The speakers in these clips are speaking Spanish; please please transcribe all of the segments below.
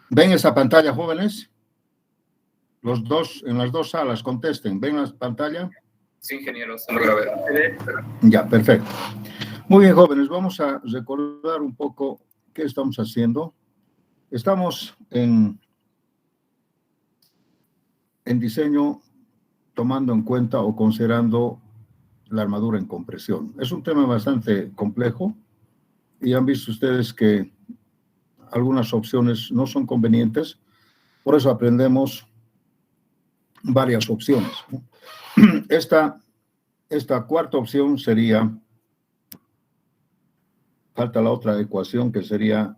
¿Ven esa pantalla, jóvenes? Los dos, en las dos salas, contesten. ¿Ven la pantalla? Sí, ingeniero, se logra ver. Ya, perfecto. Muy bien, jóvenes, vamos a recordar un poco qué estamos haciendo. Estamos en diseño tomando en cuenta o considerando la armadura en compresión. Es un tema bastante complejo y han visto ustedes que algunas opciones no son convenientes, por eso aprendemos varias opciones. Esta cuarta opción sería, falta la otra ecuación que sería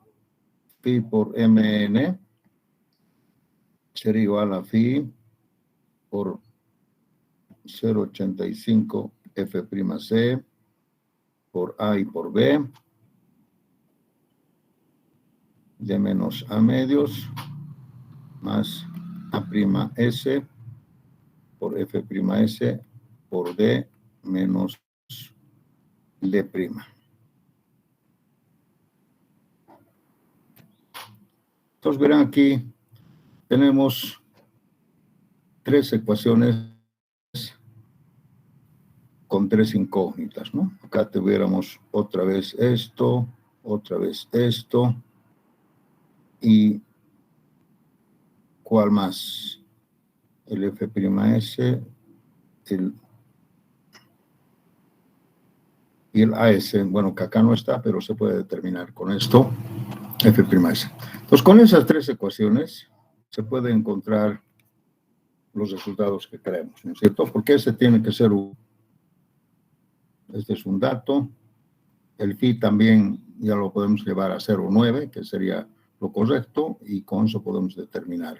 phi por mn, sería igual a phi por 0,85 f'c por A y por B de menos A medios más A'S por F'S por D menos D'. Entonces verán aquí, tenemos tres ecuaciones con tres incógnitas, ¿no? Acá tuviéramos otra vez esto y ¿cuál más? El F'S, y el AS, bueno, que acá no está, pero se puede determinar con esto, F'S. Entonces, con esas tres ecuaciones se puede encontrar los resultados que queremos, ¿no es cierto? Porque ese tiene que ser este es un dato, el phi también ya lo podemos llevar a 0,9, que sería lo correcto, y con eso podemos determinar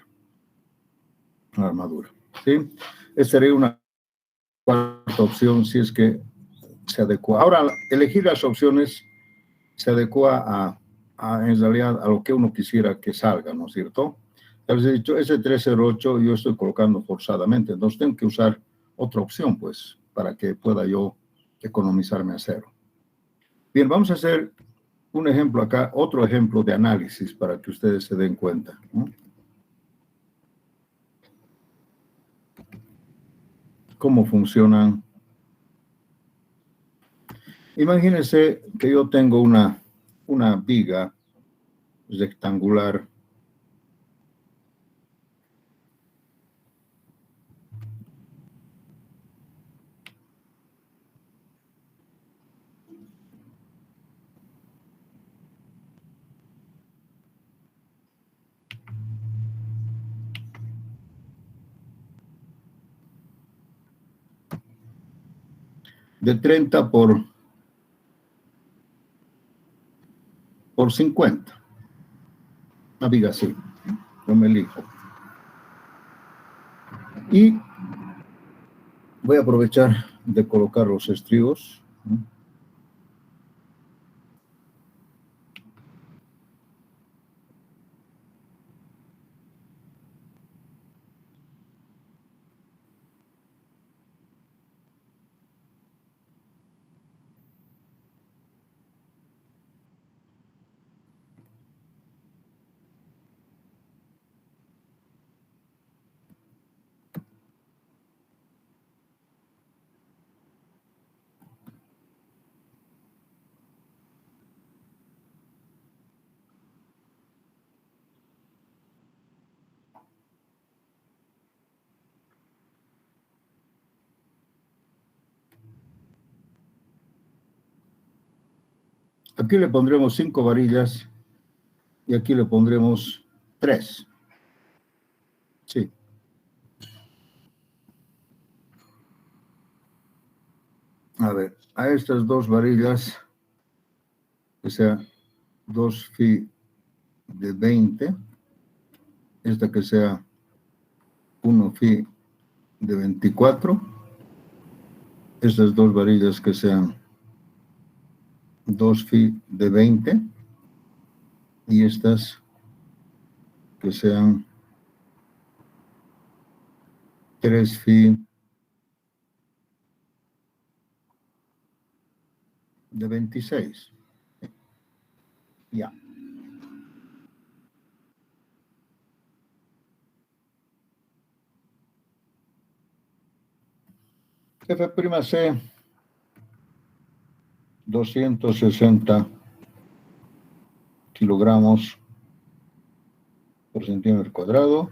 la armadura, ¿sí? Esa sería una cuarta opción si es que se adecua. Ahora, elegir las opciones se adecua en realidad a lo que uno quisiera que salga, ¿no es cierto? Ya les he dicho, ese 308 yo estoy colocando forzadamente, entonces tengo que usar otra opción, pues, para que pueda yo economizarme a cero. Bien, vamos a hacer un ejemplo acá, otro ejemplo de análisis para que ustedes se den cuenta, ¿no? Cómo funcionan. Imagínense que yo tengo una viga rectangular de 30 por 50. Una viga así. Yo me elijo. Y voy a aprovechar de colocar los estribos. Aquí le pondremos 5 varillas y aquí le pondremos 3. Sí. A ver, a estas dos varillas, que sea 2 phi de 20, esta que sea 1 phi de 24, estas dos varillas que sean 2 phi de 20 y estas que sean 3 phi de 26. Ya. F'C 260 kilogramos por centímetro cuadrado,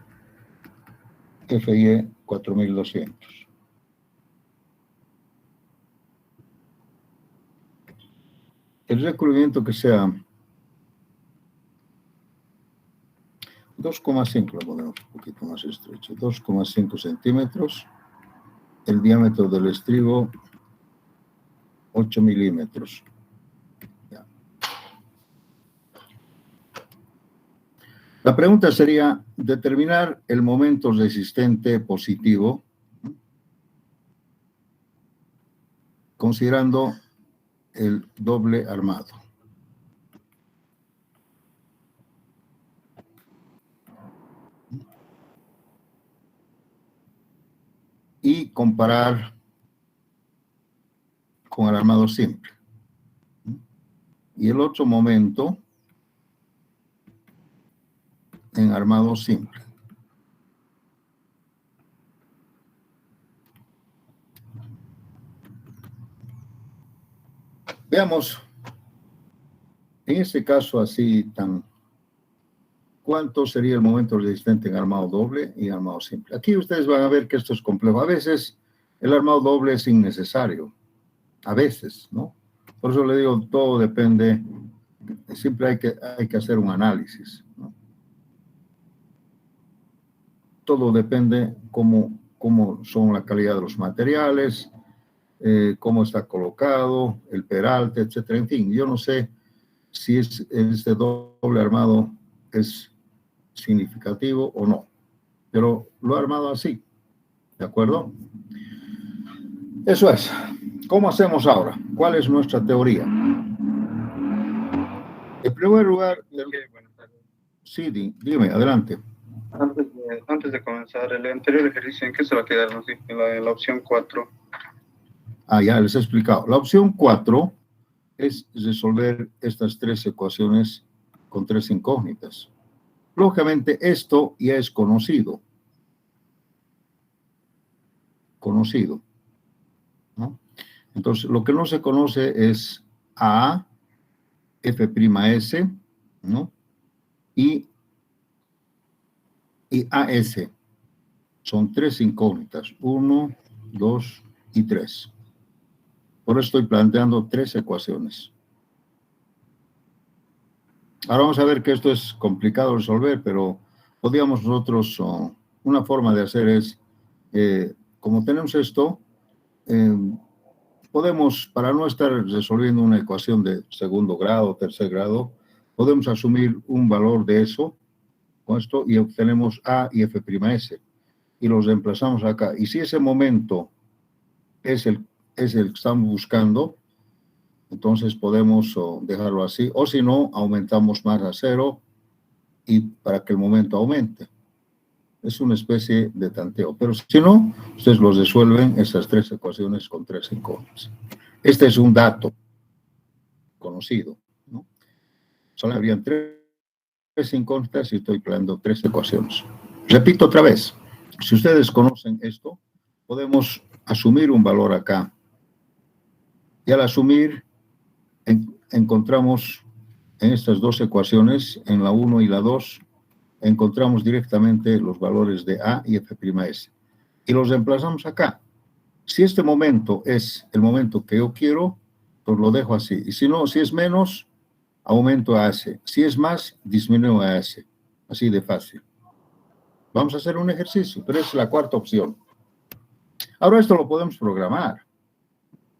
FIE 4200. El recubrimiento que sea 2,5, lo ponemos un poquito más estrecho, 2,5 centímetros. El diámetro del estribo, 8 milímetros. Ya. La pregunta sería determinar el momento resistente positivo, considerando el doble armado. Y comparar con el armado simple. Y el otro momento en armado simple. Veamos, en este caso así tan, ¿cuánto sería el momento resistente en armado doble y armado simple? Aquí ustedes van a ver que esto es complejo. A veces el armado doble es innecesario. A veces, ¿no? Por eso le digo, todo depende, siempre hay que hacer un análisis, ¿no? Todo depende cómo son la calidad de los materiales, cómo está colocado, el peralte, etcétera. En fin, yo no sé si este doble armado es significativo o no, pero lo he armado así, ¿de acuerdo? Eso es. ¿Cómo hacemos ahora? ¿Cuál es nuestra teoría? En primer lugar, sí, dime, adelante. Antes de comenzar, el anterior ejercicio, ¿en qué se va a quedar? ¿No? En la opción 4. Ah, ya les he explicado. La opción 4 es resolver estas tres ecuaciones con tres incógnitas. Lógicamente, esto ya es conocido. Conocido, ¿no? Entonces, lo que no se conoce es A, F'S, ¿no? Y AS. Son tres incógnitas, 1, 2 y 3. Por eso estoy planteando tres ecuaciones. Ahora vamos a ver que esto es complicado de resolver, pero podríamos nosotros, una forma de hacer es, como tenemos esto, podemos, para no estar resolviendo una ecuación de segundo grado, tercer grado, podemos asumir un valor de eso, con esto, y obtenemos A y F'S. Y los reemplazamos acá. Y si ese momento es el que estamos buscando, entonces podemos dejarlo así. O si no, aumentamos más a 0 y para que el momento aumente. Es una especie de tanteo. Pero si no, ustedes los resuelven esas tres ecuaciones con tres incógnitas. Este es un dato conocido, ¿no? Solo habrían tres incógnitas y estoy planteando tres ecuaciones. Repito otra vez. Si ustedes conocen esto, podemos asumir un valor acá. Y al asumir, encontramos en estas dos ecuaciones, en la 1 y la 2, encontramos directamente los valores de A y F'S. Y los reemplazamos acá. Si este momento es el momento que yo quiero, pues lo dejo así. Y si no, si es menos, aumento a S. Si es más, disminuyo a S. Así de fácil. Vamos a hacer un ejercicio, pero es la cuarta opción. Ahora esto lo podemos programar.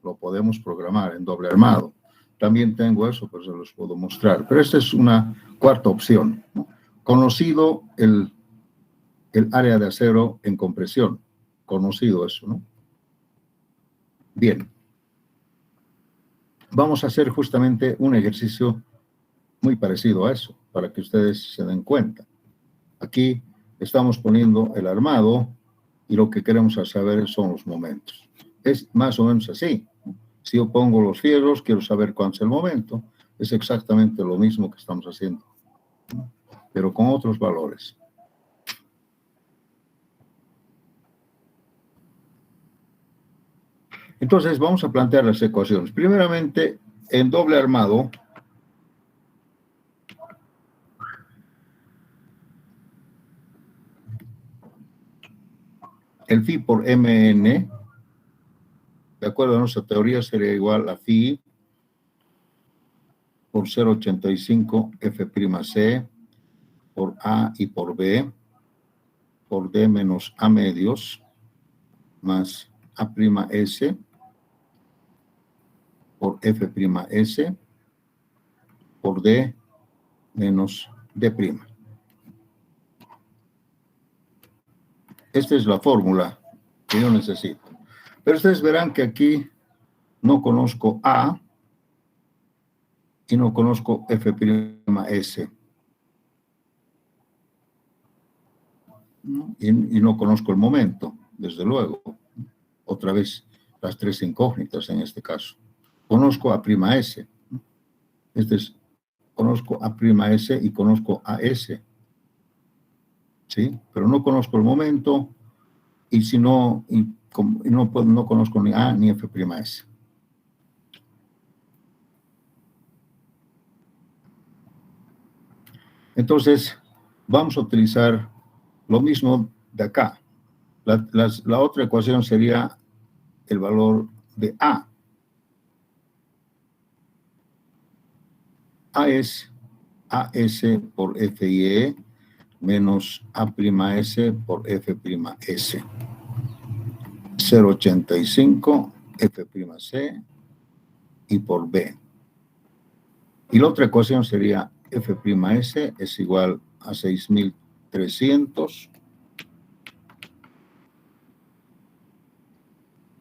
Lo podemos programar en doble armado. También tengo eso, pues se los puedo mostrar. Pero esta es una cuarta opción, ¿no? Conocido el área de acero en compresión. Conocido eso, ¿no? Bien. Vamos a hacer justamente un ejercicio muy parecido a eso, para que ustedes se den cuenta. Aquí estamos poniendo el armado y lo que queremos saber son los momentos. Es más o menos así. Si yo pongo los fierros, quiero saber cuánto es el momento. Es exactamente lo mismo que estamos haciendo, pero con otros valores. Entonces, vamos a plantear las ecuaciones. Primeramente, en doble armado, el phi por mn, de acuerdo a nuestra teoría, sería igual a phi por 0,85 F'C por A y por B, por D menos A medios, más A'S por F'S por D menos D'. Esta es la fórmula que yo necesito. Pero ustedes verán que aquí no conozco A y no conozco F'S. Y no conozco el momento, desde luego. Otra vez, las tres incógnitas en este caso. Conozco A'S. Conozco A'S y conozco AS. ¿Sí? Pero no conozco el momento y si no, no conozco ni A ni F'S. Entonces, vamos a utilizar lo mismo de acá. La otra ecuación sería el valor de A. A es AS por FIE menos A'S por F'S. 0,85 F'C y por B. Y la otra ecuación sería F'S es igual a 6.300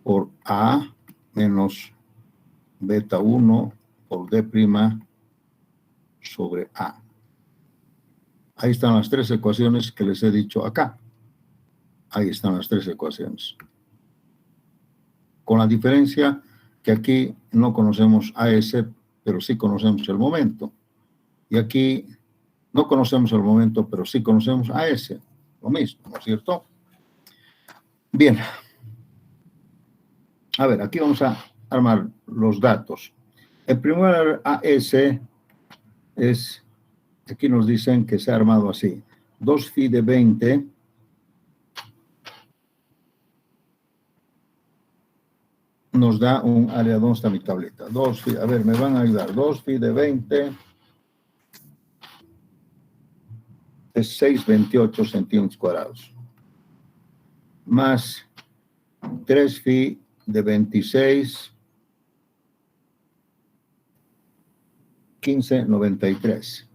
por A menos beta 1 por D' sobre A. Ahí están las tres ecuaciones que les he dicho acá. Ahí están las tres ecuaciones. Con la diferencia que aquí no conocemos AS, pero sí conocemos el momento. Y aquí no conocemos el momento, pero sí conocemos AS. Lo mismo, ¿no es cierto? Bien. A ver, aquí vamos a armar los datos. El primer AS es, aquí nos dicen que se ha armado así. 2 phi de 20 nos da un área. ¿Dónde está mi tableta? 2 phi, a ver, me van a ayudar. 2 phi de 20 es 628 centímetros cuadrados. Más 3 phi de 26, 1593.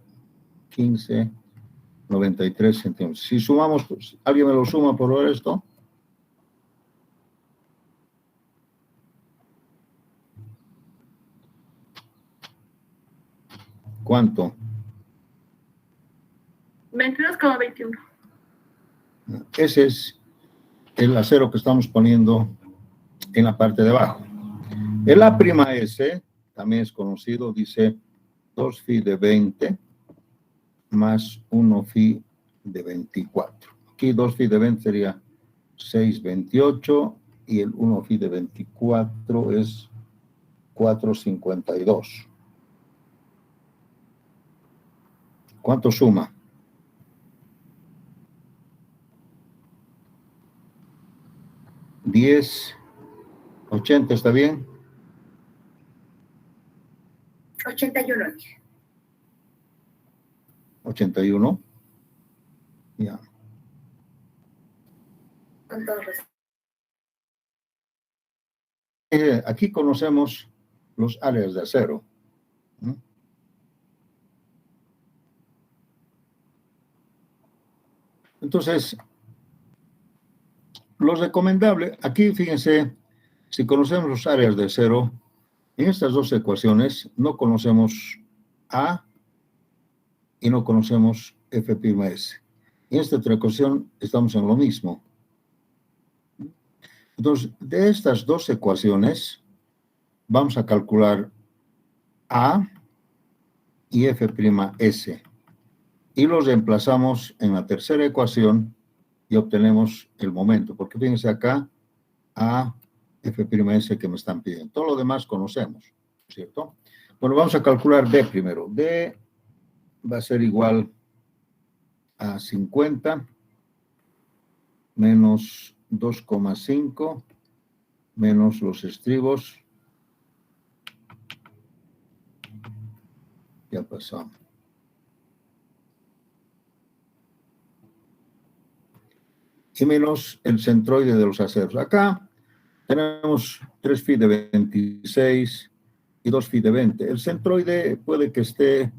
1593 centímetros. Si sumamos, pues, ¿alguien me lo suma por ver esto? ¿Cuánto? 22,21. Ese es el acero que estamos poniendo en la parte de abajo. El A'S también es conocido, dice 2 phi de 20 más 1 phi de 24. Aquí 2 phi de 20 sería 628 y el 1 phi de 24 es 452. ¿Cuánto suma? 10, 80, ¿está bien? 81. 81. Ya. Con todo respeto. Aquí conocemos los áreas de acero. ¿No? Entonces, lo recomendable, aquí fíjense, si conocemos los áreas de acero, en estas dos ecuaciones no conocemos A y no conocemos F'S. En esta otra ecuación estamos en lo mismo. Entonces, de estas dos ecuaciones, vamos a calcular A y F'S. Y los reemplazamos en la tercera ecuación y obtenemos el momento. Porque fíjense acá, A F'S que me están pidiendo. Todo lo demás conocemos, ¿cierto? Bueno, vamos a calcular D primero. D va a ser igual a 50 menos 2,5 menos los estribos. Ya pasamos. Y menos el centroide de los aceros. Acá tenemos 3 phi de 26 y 2 phi de 20. El centroide puede que esté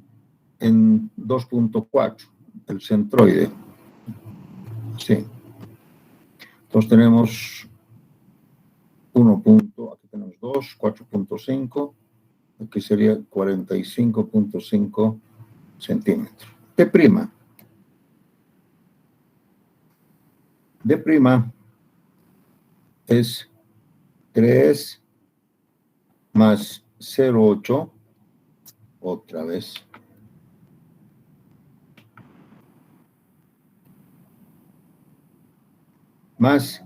en 2.4. El centroide. Sí. Entonces tenemos 1 punto, aquí tenemos 2, 4.5, aquí sería 45.5 centímetros. D'. D' es 3 más 0,8, otra vez, más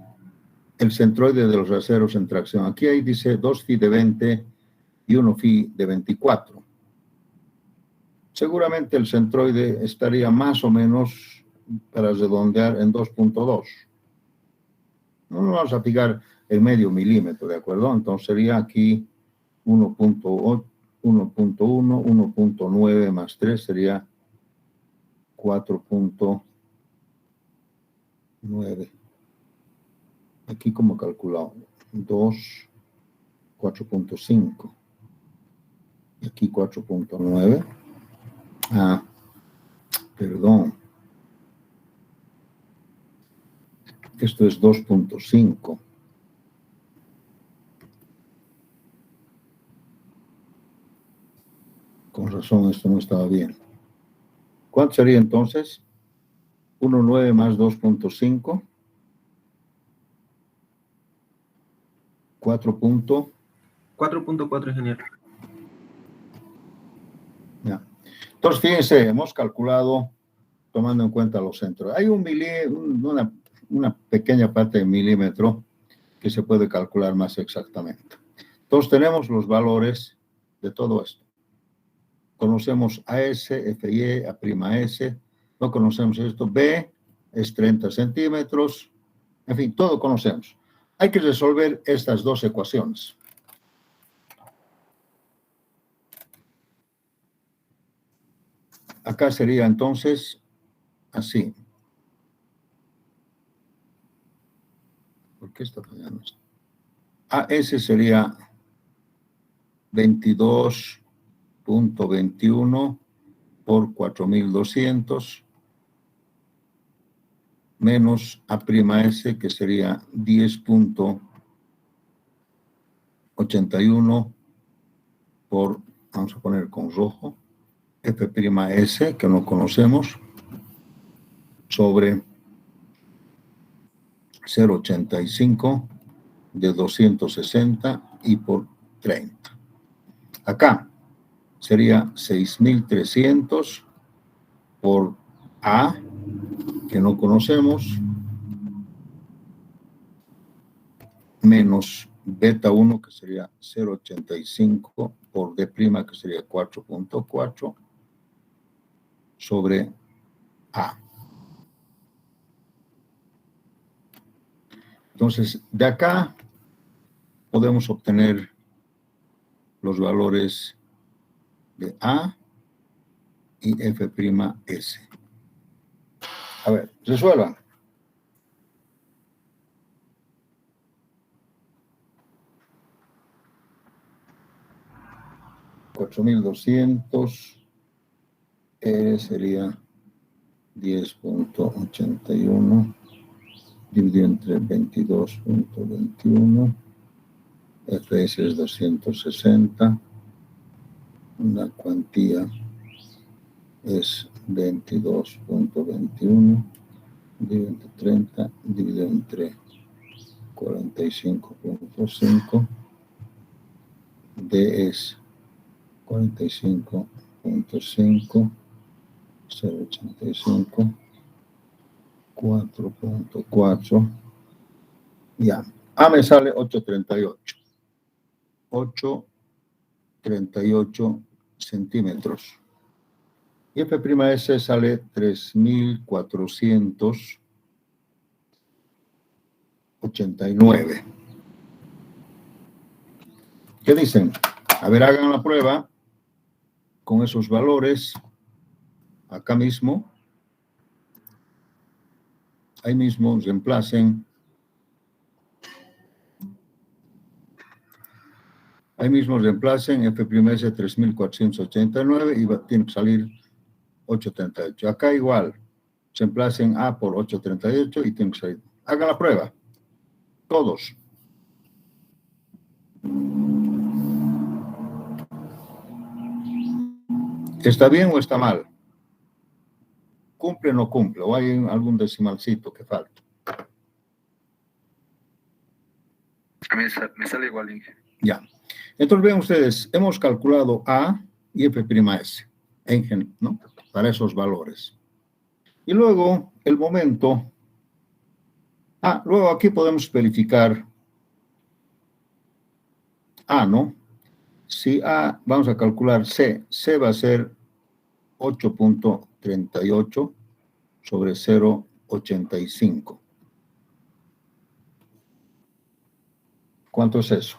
el centroide de los aceros en tracción. Aquí ahí dice 2 phi de 20 y 1 phi de 24. Seguramente el centroide estaría más o menos, para redondear, en 2.2. No nos vamos a fijar el medio milímetro, ¿de acuerdo? Entonces sería aquí 1.8, 1.1, 1.9 más 3 sería 4.9. Aquí como calculado, 2, 4.5. Y aquí 4.9. Ah, perdón. Esto es 2.5. Con razón, esto no estaba bien. ¿Cuánto sería entonces? 1.9 más 2.5. 4.4, ingeniero. Ya. Entonces, fíjense, hemos calculado tomando en cuenta los centros. Hay una pequeña parte de milímetro que se puede calcular más exactamente. Entonces, tenemos los valores de todo esto. Conocemos AS, FY, A'S, no conocemos esto. B es 30 centímetros. En fin, todo conocemos. Hay que resolver estas dos ecuaciones. Acá sería entonces así. ¿Por qué está fallando esto? AS sería 22.21 por 4.200 menos A'S, que sería 10.81 por, vamos a poner con rojo, F'S, que no conocemos, sobre 0.85 de 260 y por 30. Acá sería 6.300 por A, que no conocemos, menos beta 1, que sería 0.85 por D', que sería 4.4, sobre A. Entonces, de acá podemos obtener los valores de A y F'S. A ver, resuelvan. $4.200 sería 10.81 dividido entre 22.21. Fs es 260. La cuantía es 22.21 dividido entre 30 dividido entre 45.5. D es 45.5, 0.85, 4.4. Ya, A me sale 838. 838 centímetros. Y F'(S) sale 3489. ¿Qué dicen? A ver, hagan la prueba con esos valores acá mismo. Ahí mismo reemplacen. Ahí mismo reemplacen F'(S) 3489 y tiene que salir 838. Acá igual, reemplacen A por 838 y tiene que salir. Hagan la prueba. Todos. ¿Está bien o está mal? ¿Cumple o no cumple? ¿O hay algún decimalcito que falta? A mí me sale igual, Inge. Ya. Entonces, vean ustedes, hemos calculado A y F'(S), ¿no? Para esos valores. Y luego, el momento. Luego aquí podemos verificar A, ¿no? Si A, vamos a calcular C. C va a ser 8.38 sobre 0.85. ¿Cuánto es eso?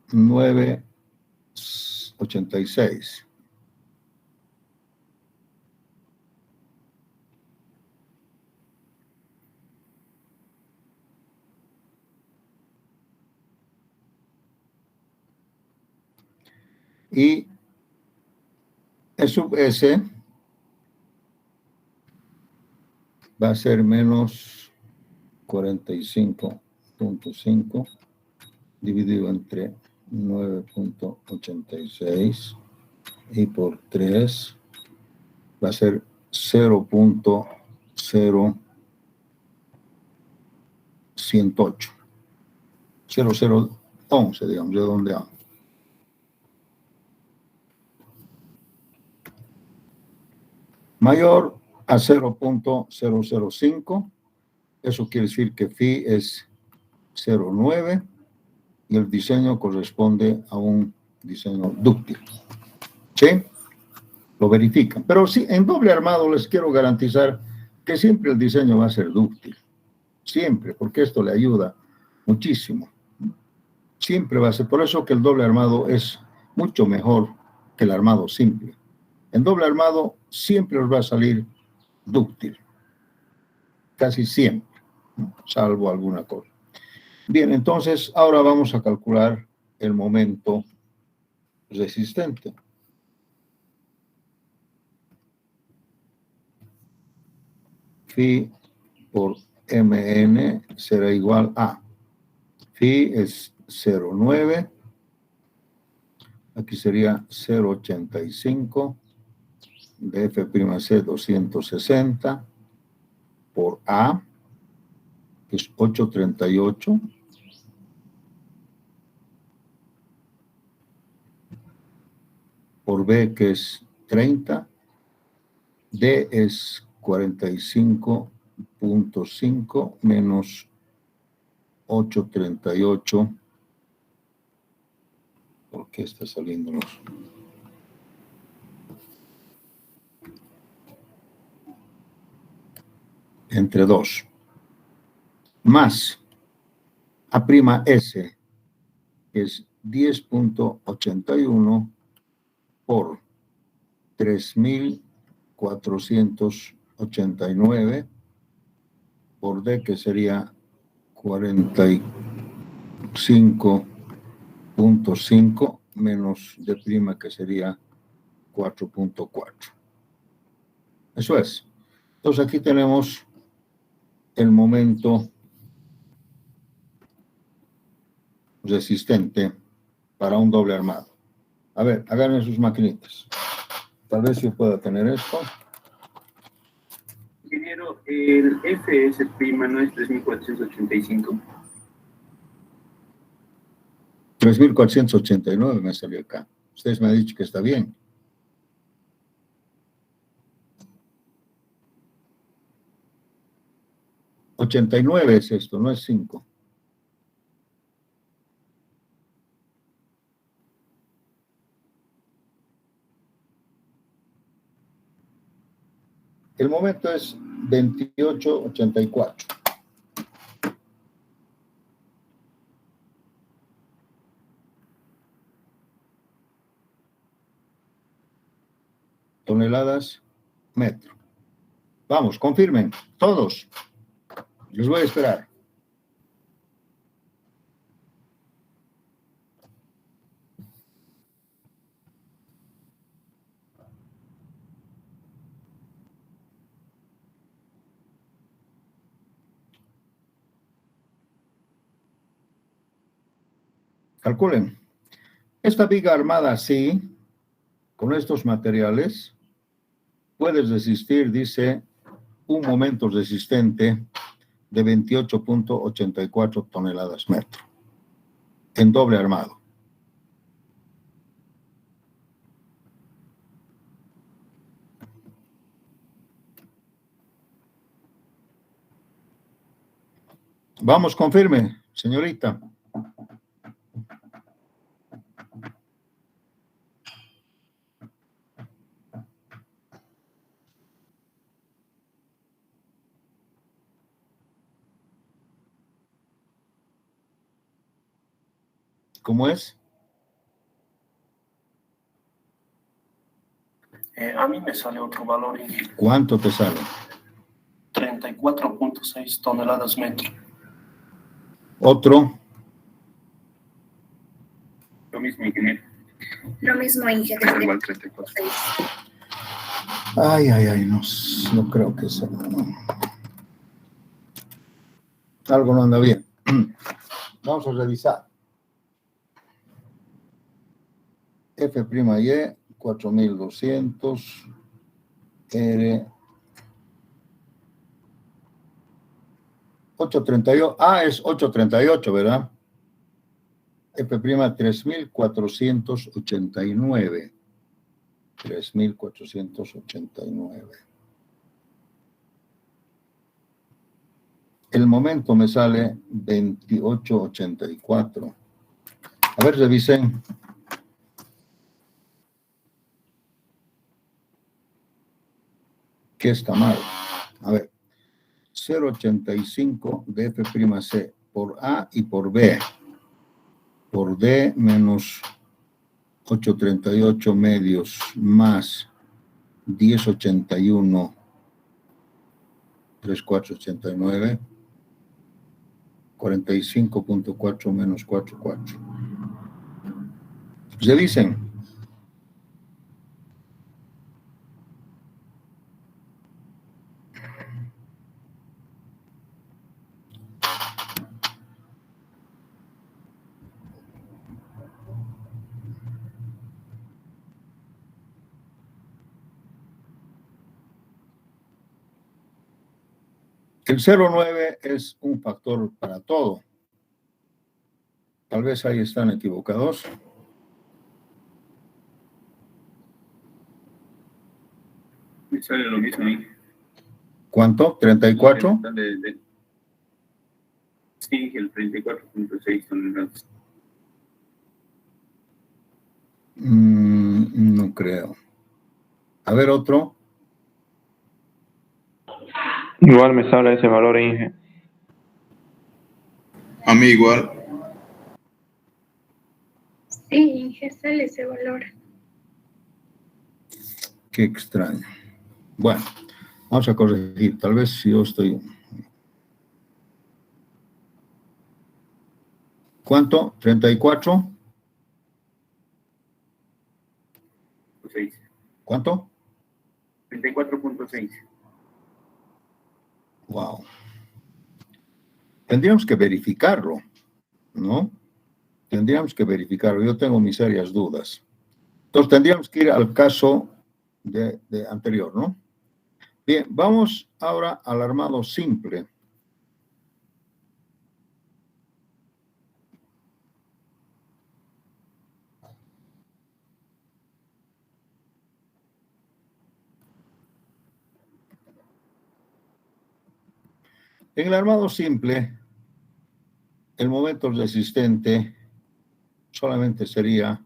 $9.86. Y E sub S va a ser menos 45.5 dividido entre 9.86 y por 3 va a ser 0.0108. 0011, digamos, de donde vamos. Mayor a 0.005, eso quiere decir que phi es 0.9 y el diseño corresponde a un diseño dúctil. ¿Sí? Lo verifican. Pero sí, en doble armado les quiero garantizar que siempre el diseño va a ser dúctil. Siempre, porque esto le ayuda muchísimo. Siempre va a ser. Por eso que el doble armado es mucho mejor que el armado simple. En doble armado siempre os va a salir dúctil. Casi siempre, salvo alguna cosa. Bien, entonces ahora vamos a calcular el momento resistente. Phi por Mn será igual a phi es 0.9, aquí sería 0.85 de F'(C) 260 por A, que es 838, por B, que es 30, D es 45.5 menos 838. ¿Por qué está saliéndonos? Entre 2. Más A'S, que es 10.81 por 3.489 por D, que sería 45.5 menos D', que sería 4.4. Eso es. Entonces aquí tenemos el momento resistente para un doble armado. A ver, hagan sus maquinitas. Tal vez yo pueda tener esto. Ingeniero, el Fs' no es 3485. 3.489 me salió acá. Ustedes me han dicho que está bien. 89 es esto, no es 5. El momento es 28.84. Toneladas metro. Vamos, confirmen, todos. Les voy a esperar. Calculen. Esta viga armada así, con estos materiales, puede resistir, dice, un momento resistente de 28.84 toneladas metro, en doble armado. Vamos, confirme, señorita. ¿Cómo es? A mí me sale otro valor, ¿Cuánto te sale? 34.6 toneladas metro. Otro. Lo mismo, ingeniero. Lo mismo, Inge. Igual 34. Ay, no creo que sea. Algo no anda bien. Vamos a revisar. F'Y, 4200, R, 838, es 838, ¿verdad? F', 3489. 3489. El momento me sale 28.84. A ver, revisen. ¿Qué está mal? A ver, 0.85 de F'C por A y por B. Por D menos 8.38 medios más 10.81, 3.489, 45.4 menos 4.4. Revisen. El 0.9 es un factor para todo. Tal vez ahí están equivocados. Me sale lo mismo, Inge. ¿Cuánto? ¿34? Sí, el 34.6 toneladas. No creo. A ver, otro. Igual me sale ese valor, Inge. A mí igual. Sí, Inge, sale ese valor. Qué extraño. Bueno, vamos a corregir. Tal vez si yo estoy... ¿Cuánto? ¿34? 6. ¿Cuánto? 34.6. Wow. Tendríamos que verificarlo, ¿no? Tendríamos que verificarlo. Yo tengo mis serias dudas. Entonces tendríamos que ir al caso de anterior, ¿no? Bien, vamos ahora al armado simple. En el armado simple, el momento resistente solamente sería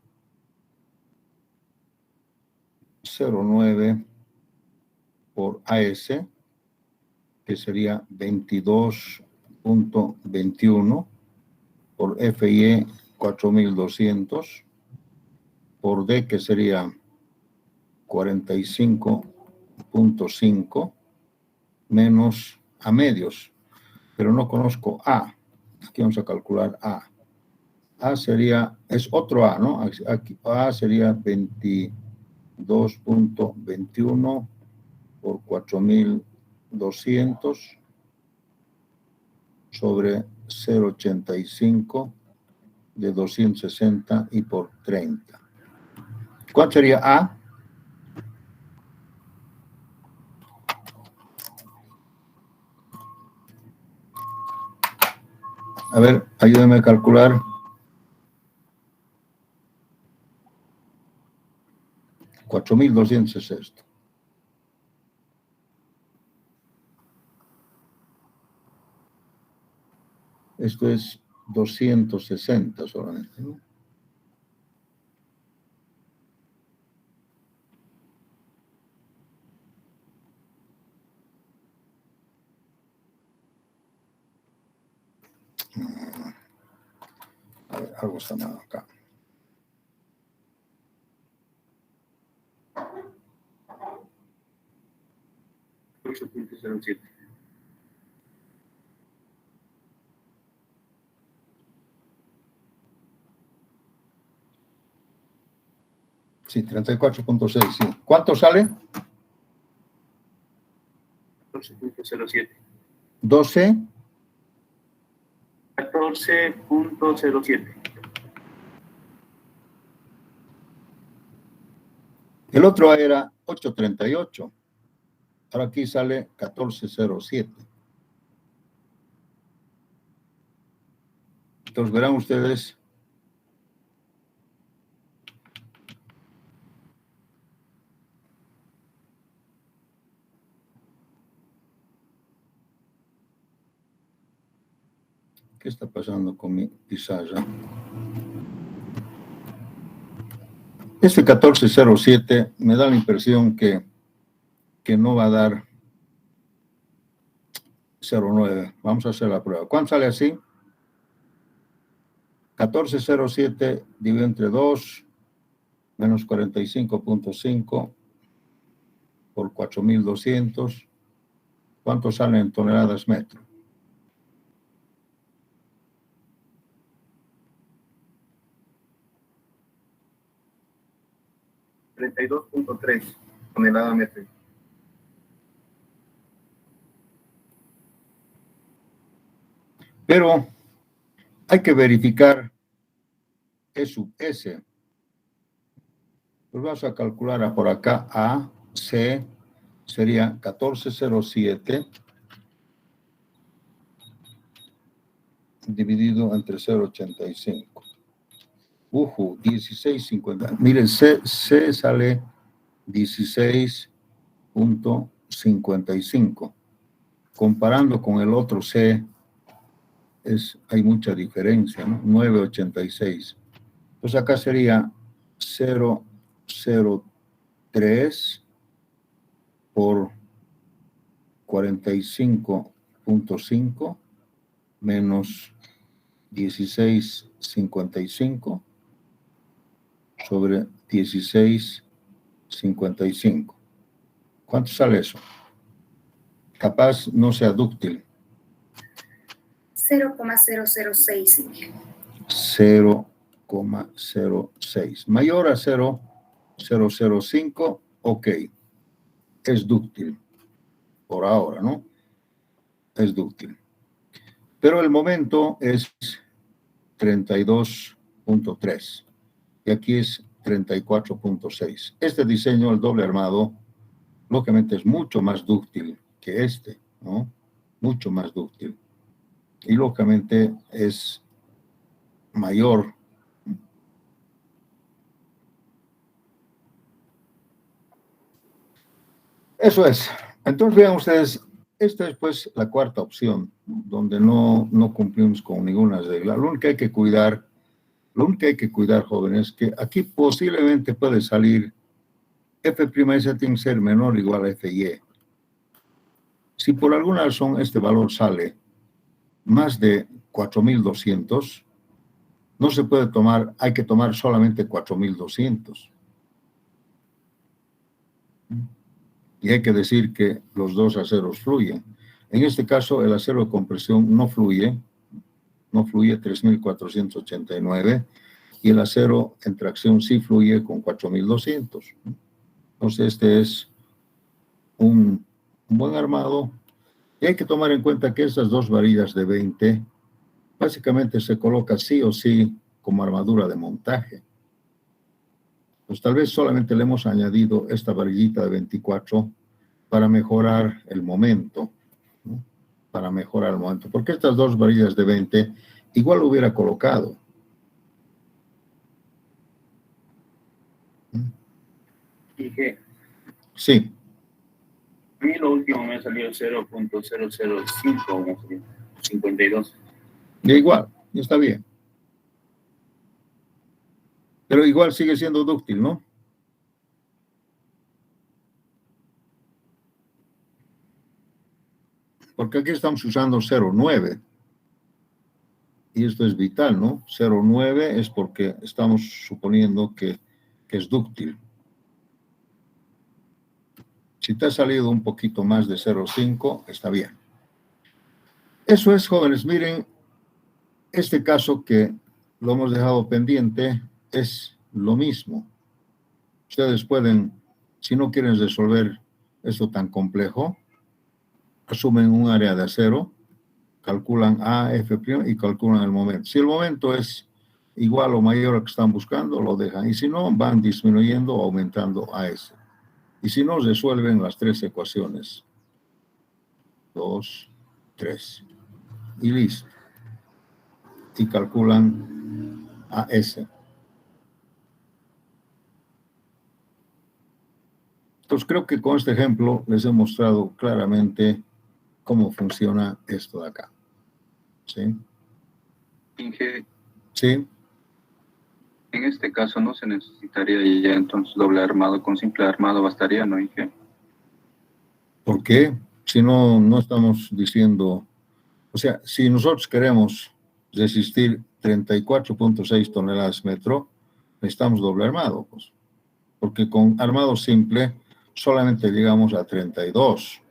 0,9 por AS, que sería 22.21 por FIE 4200 por D, que sería 45.5 menos A medios, pero no conozco A. Aquí vamos a calcular A. A sería, es otro A, ¿no? Aquí A sería 22.21 por 4200 sobre 0,85 de 260 y por 30. ¿Cuál sería A? A ver, ayúdame a calcular. 4.200 es esto. Esto es 260 solamente, ¿no? A ver, algo está mal acá. $8.07. Sí, 34.6, sí. ¿Cuánto sale? 14.07. 12. 14.07. El otro era 8.38. Ahora aquí sale 14.07. Entonces verán ustedes qué está pasando con mi pizarra. Este 14.07 me da la impresión que no va a dar 0,9. Vamos a hacer la prueba. ¿Cuánto sale así? 14.07 dividido entre 2 menos 45.5 por 4.200. ¿Cuánto sale en toneladas metro? 32.3 tonelada metro. Pero hay que verificar E sub S. Pues vamos a calcular por acá A, C, sería 14.07 dividido entre 0,85. 16.50. Miren, C sale 16.55. Comparando con el otro C, hay mucha diferencia, ¿no? 9.86. Pues acá sería 0,03 por 45.5 menos 16.55 sobre 16.55. ¿Cuánto sale eso? Capaz no sea dúctil. 0,006. 0,06. Mayor a 0,005, ok. Es dúctil. Por ahora, ¿no? Es dúctil. Pero el momento es 32.3. Y aquí es 34.6. Este diseño, el doble armado, lógicamente es mucho más dúctil que este, ¿no? Mucho más dúctil. Y lógicamente es mayor. Eso es. Entonces vean ustedes, Esta es pues la cuarta opción, donde no cumplimos con ninguna regla. Lo único que hay que cuidar, jóvenes, que aquí posiblemente puede salir F'S tiene que ser menor o igual a Fy. Si por alguna razón este valor sale más de 4.200, no se puede tomar, hay que tomar solamente 4.200. Y hay que decir que los dos aceros fluyen. En este caso, el acero de compresión no fluye 3.489, y el acero en tracción sí fluye con 4.200. Entonces, este es un buen armado. Y hay que tomar en cuenta que estas dos varillas de 20 básicamente se coloca sí o sí como armadura de montaje. Pues tal vez solamente le hemos añadido esta varillita de 24 para mejorar el momento, ¿no? Para mejorar el momento. Porque estas dos varillas de 20 igual lo hubiera colocado. Dije, Sí. a mí lo último me ha salido 0.005, 52. Y igual, está bien. Pero igual sigue siendo dúctil, ¿no? Porque aquí estamos usando 0.9. Y esto es vital, ¿no? 0.9 es porque estamos suponiendo que es dúctil. Si te ha salido un poquito más de 0.5, está bien. Eso es, jóvenes. Miren, este caso que lo hemos dejado pendiente es lo mismo. Ustedes pueden, si no quieren resolver esto tan complejo, asumen un área de acero, calculan A, F' y calculan el momento. Si el momento es igual o mayor al que están buscando, lo dejan. Y si no, van disminuyendo o aumentando a S. Y si no, resuelven las tres ecuaciones. 2, 3. Y listo. Y calculan a S. Entonces creo que con este ejemplo les he mostrado claramente cómo funciona esto de acá. ¿Sí? Inge, ¿Sí? en este caso no se necesitaría ya entonces doble armado, con simple armado bastaría, ¿no, Inge? ¿Por qué? Si no estamos diciendo, o sea, si nosotros queremos resistir 34.6 toneladas metro, necesitamos doble armado, pues, porque con armado simple solamente llegamos a 32.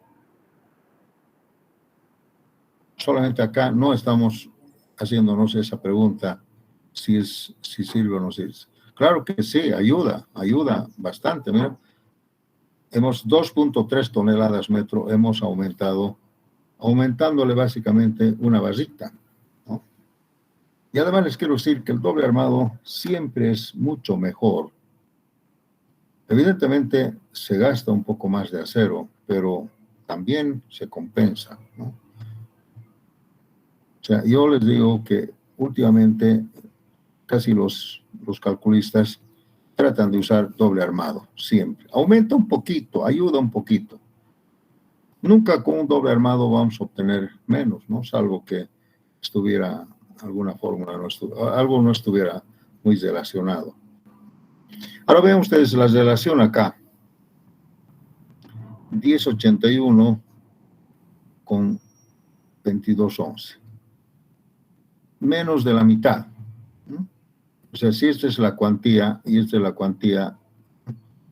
Solamente acá no estamos haciéndonos esa pregunta si sirve o no sirve. Claro que sí, ayuda bastante. Mira, hemos 2.3 toneladas metro, hemos aumentándole básicamente una barrita, ¿no? Y además les quiero decir que el doble armado siempre es mucho mejor. Evidentemente se gasta un poco más de acero, pero también se compensa, ¿no? O sea, yo les digo que últimamente casi los calculistas tratan de usar doble armado, siempre. Aumenta un poquito, ayuda un poquito. Nunca con un doble armado vamos a obtener menos, ¿no? Salvo que estuviera alguna fórmula, algo no estuviera muy relacionado. Ahora vean ustedes la relación acá. 1081 con 2211. Menos de la mitad. O sea, si esta es la cuantía y esta es la cuantía,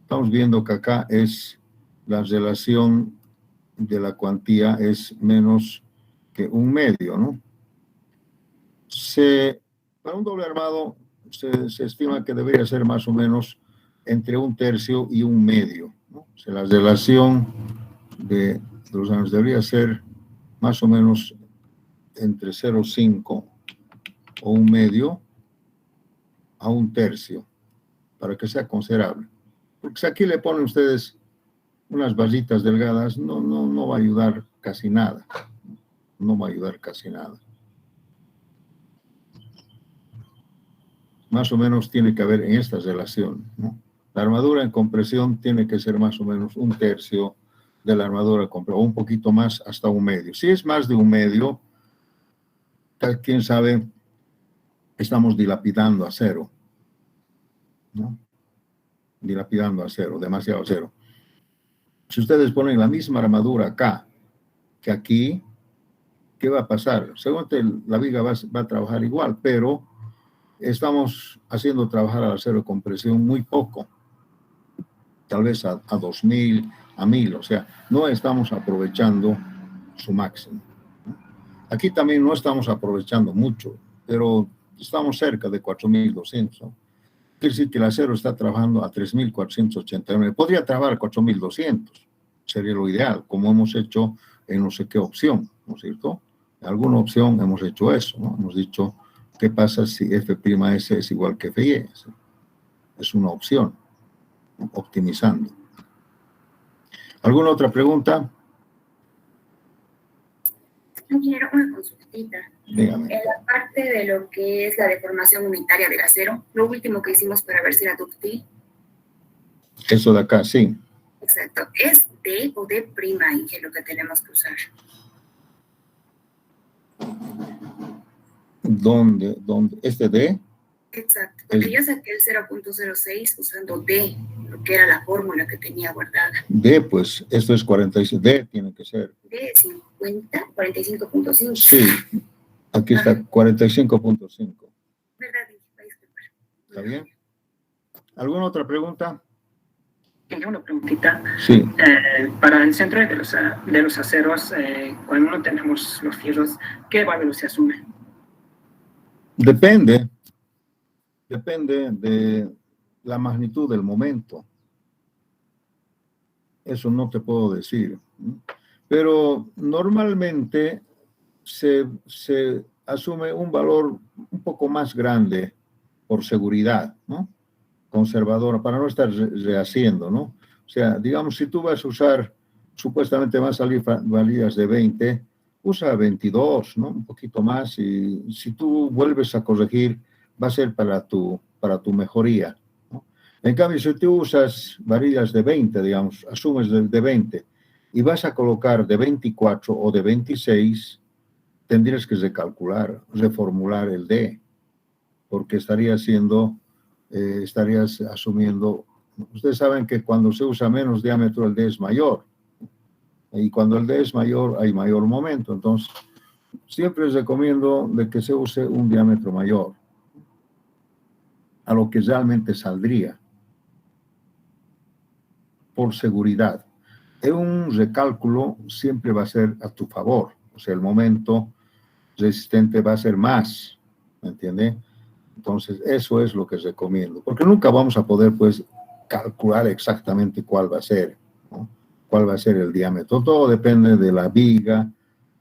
estamos viendo que acá es la relación de la cuantía es menos que un medio, ¿no? Para un doble armado se estima que debería ser más o menos entre un tercio y un medio, ¿no? O sea, la relación de los años debería ser más o menos entre 0,5 o un medio a un tercio, para que sea considerable. Porque si aquí le ponen ustedes unas barritas delgadas, no va a ayudar casi nada. No va a ayudar casi nada. Más o menos tiene que haber en esta relación, ¿no? La armadura en compresión tiene que ser más o menos un tercio de la armadura completa, o un poquito más hasta 1/2. Si es más de 1/2, quién sabe, estamos dilapidando acero, ¿no? Dilapidando acero, demasiado acero. Si ustedes ponen la misma armadura acá que aquí, ¿qué va a pasar? Según la viga va a trabajar igual, pero estamos haciendo trabajar al acero con presión muy poco, tal vez a 2000, a 1000, o sea, no estamos aprovechando su máximo. Aquí también no estamos aprovechando mucho, pero estamos cerca de 4200, ¿no? Quiere decir que el acero está trabajando a 3489. Podría trabajar a 4200, sería lo ideal, como hemos hecho en no sé qué opción, ¿no es cierto? En alguna opción hemos hecho eso, ¿no? Hemos dicho, ¿qué pasa si F'S es igual que Fy? Es una opción, ¿no? Optimizando. ¿Alguna otra pregunta? Ingeniero, una consultita. Dígame. En la parte de lo que es la deformación unitaria del acero, lo último que hicimos para ver si era dúctil. Eso de acá, sí. Exacto. ¿Es D o D', Inge, lo que tenemos que usar? ¿Dónde? ¿Este D? Exacto. Porque yo saqué el 0.06 usando D, lo que era la fórmula que tenía guardada. D, pues, esto es 46. D tiene que ser. D 50, 45.5. Sí, aquí está 45.5. ¿Verdad, Inge? Disculpa. ¿Está bien? ¿Alguna otra pregunta? Tengo una preguntita. Sí. Para el centro de los aceros, cuando no tenemos los fierros, ¿qué valor se asume? Depende de la magnitud del momento. Eso no te puedo decir. Pero normalmente se asume un valor un poco más grande por seguridad, ¿no? Conservadora, para no estar rehaciendo, ¿no? O sea, digamos, si tú vas a usar, supuestamente van a salir validas de 20, usa 22, ¿no? Un poquito más, y si tú vuelves a corregir, va a ser para tu mejoría, ¿no? En cambio, si tú usas varillas de 20, digamos, asumes de 20, y vas a colocar de 24 o de 26, tendrías que recalcular, reformular el D, porque estarías asumiendo, ustedes saben que cuando se usa menos diámetro el D es mayor, y cuando el D es mayor hay mayor momento, entonces siempre les recomiendo de que se use un diámetro mayor a lo que realmente saldría, por seguridad. Un recálculo siempre va a ser a tu favor, o sea, el momento resistente va a ser más, ¿me entiende? Entonces, eso es lo que recomiendo, porque nunca vamos a poder, pues, calcular exactamente cuál va a ser, ¿no? Cuál va a ser el diámetro. Todo depende de la viga,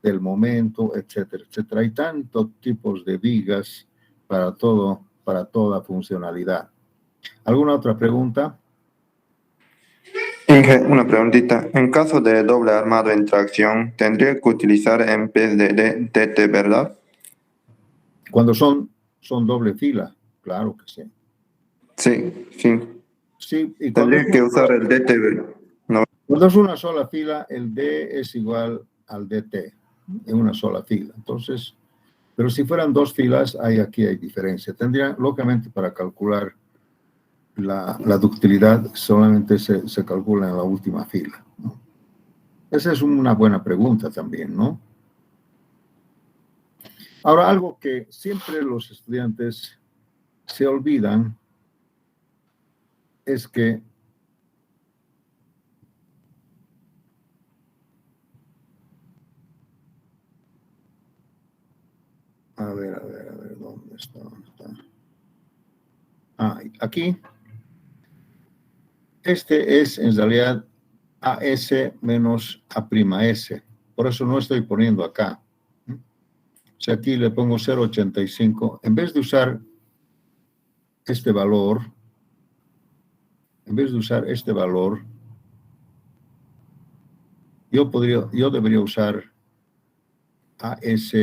del momento, etcétera, etcétera. Hay tantos tipos de vigas para todo, para toda funcionalidad. ¿Alguna otra pregunta? Inge, una preguntita. En caso de doble armado en tracción, tendría que utilizar en vez de DT, ¿verdad? Cuando son doble fila, claro que sí. Sí, sí. Sí, y Tendría que usar el DT, ¿no? cuando es una sola fila, el D es igual al DT, en una sola fila. Entonces, pero si fueran dos filas, aquí hay diferencia. Tendría, lógicamente, para calcular la ductilidad, solamente se calcula en la última fila, ¿no? Esa es una buena pregunta también, ¿no? Ahora, algo que siempre los estudiantes se olvidan es que a ver, ¿dónde está? Aquí. Este es en realidad AS menos A'S. Por eso no estoy poniendo acá. O sea, aquí le pongo 0.85. En vez de usar este valor, yo debería usar AS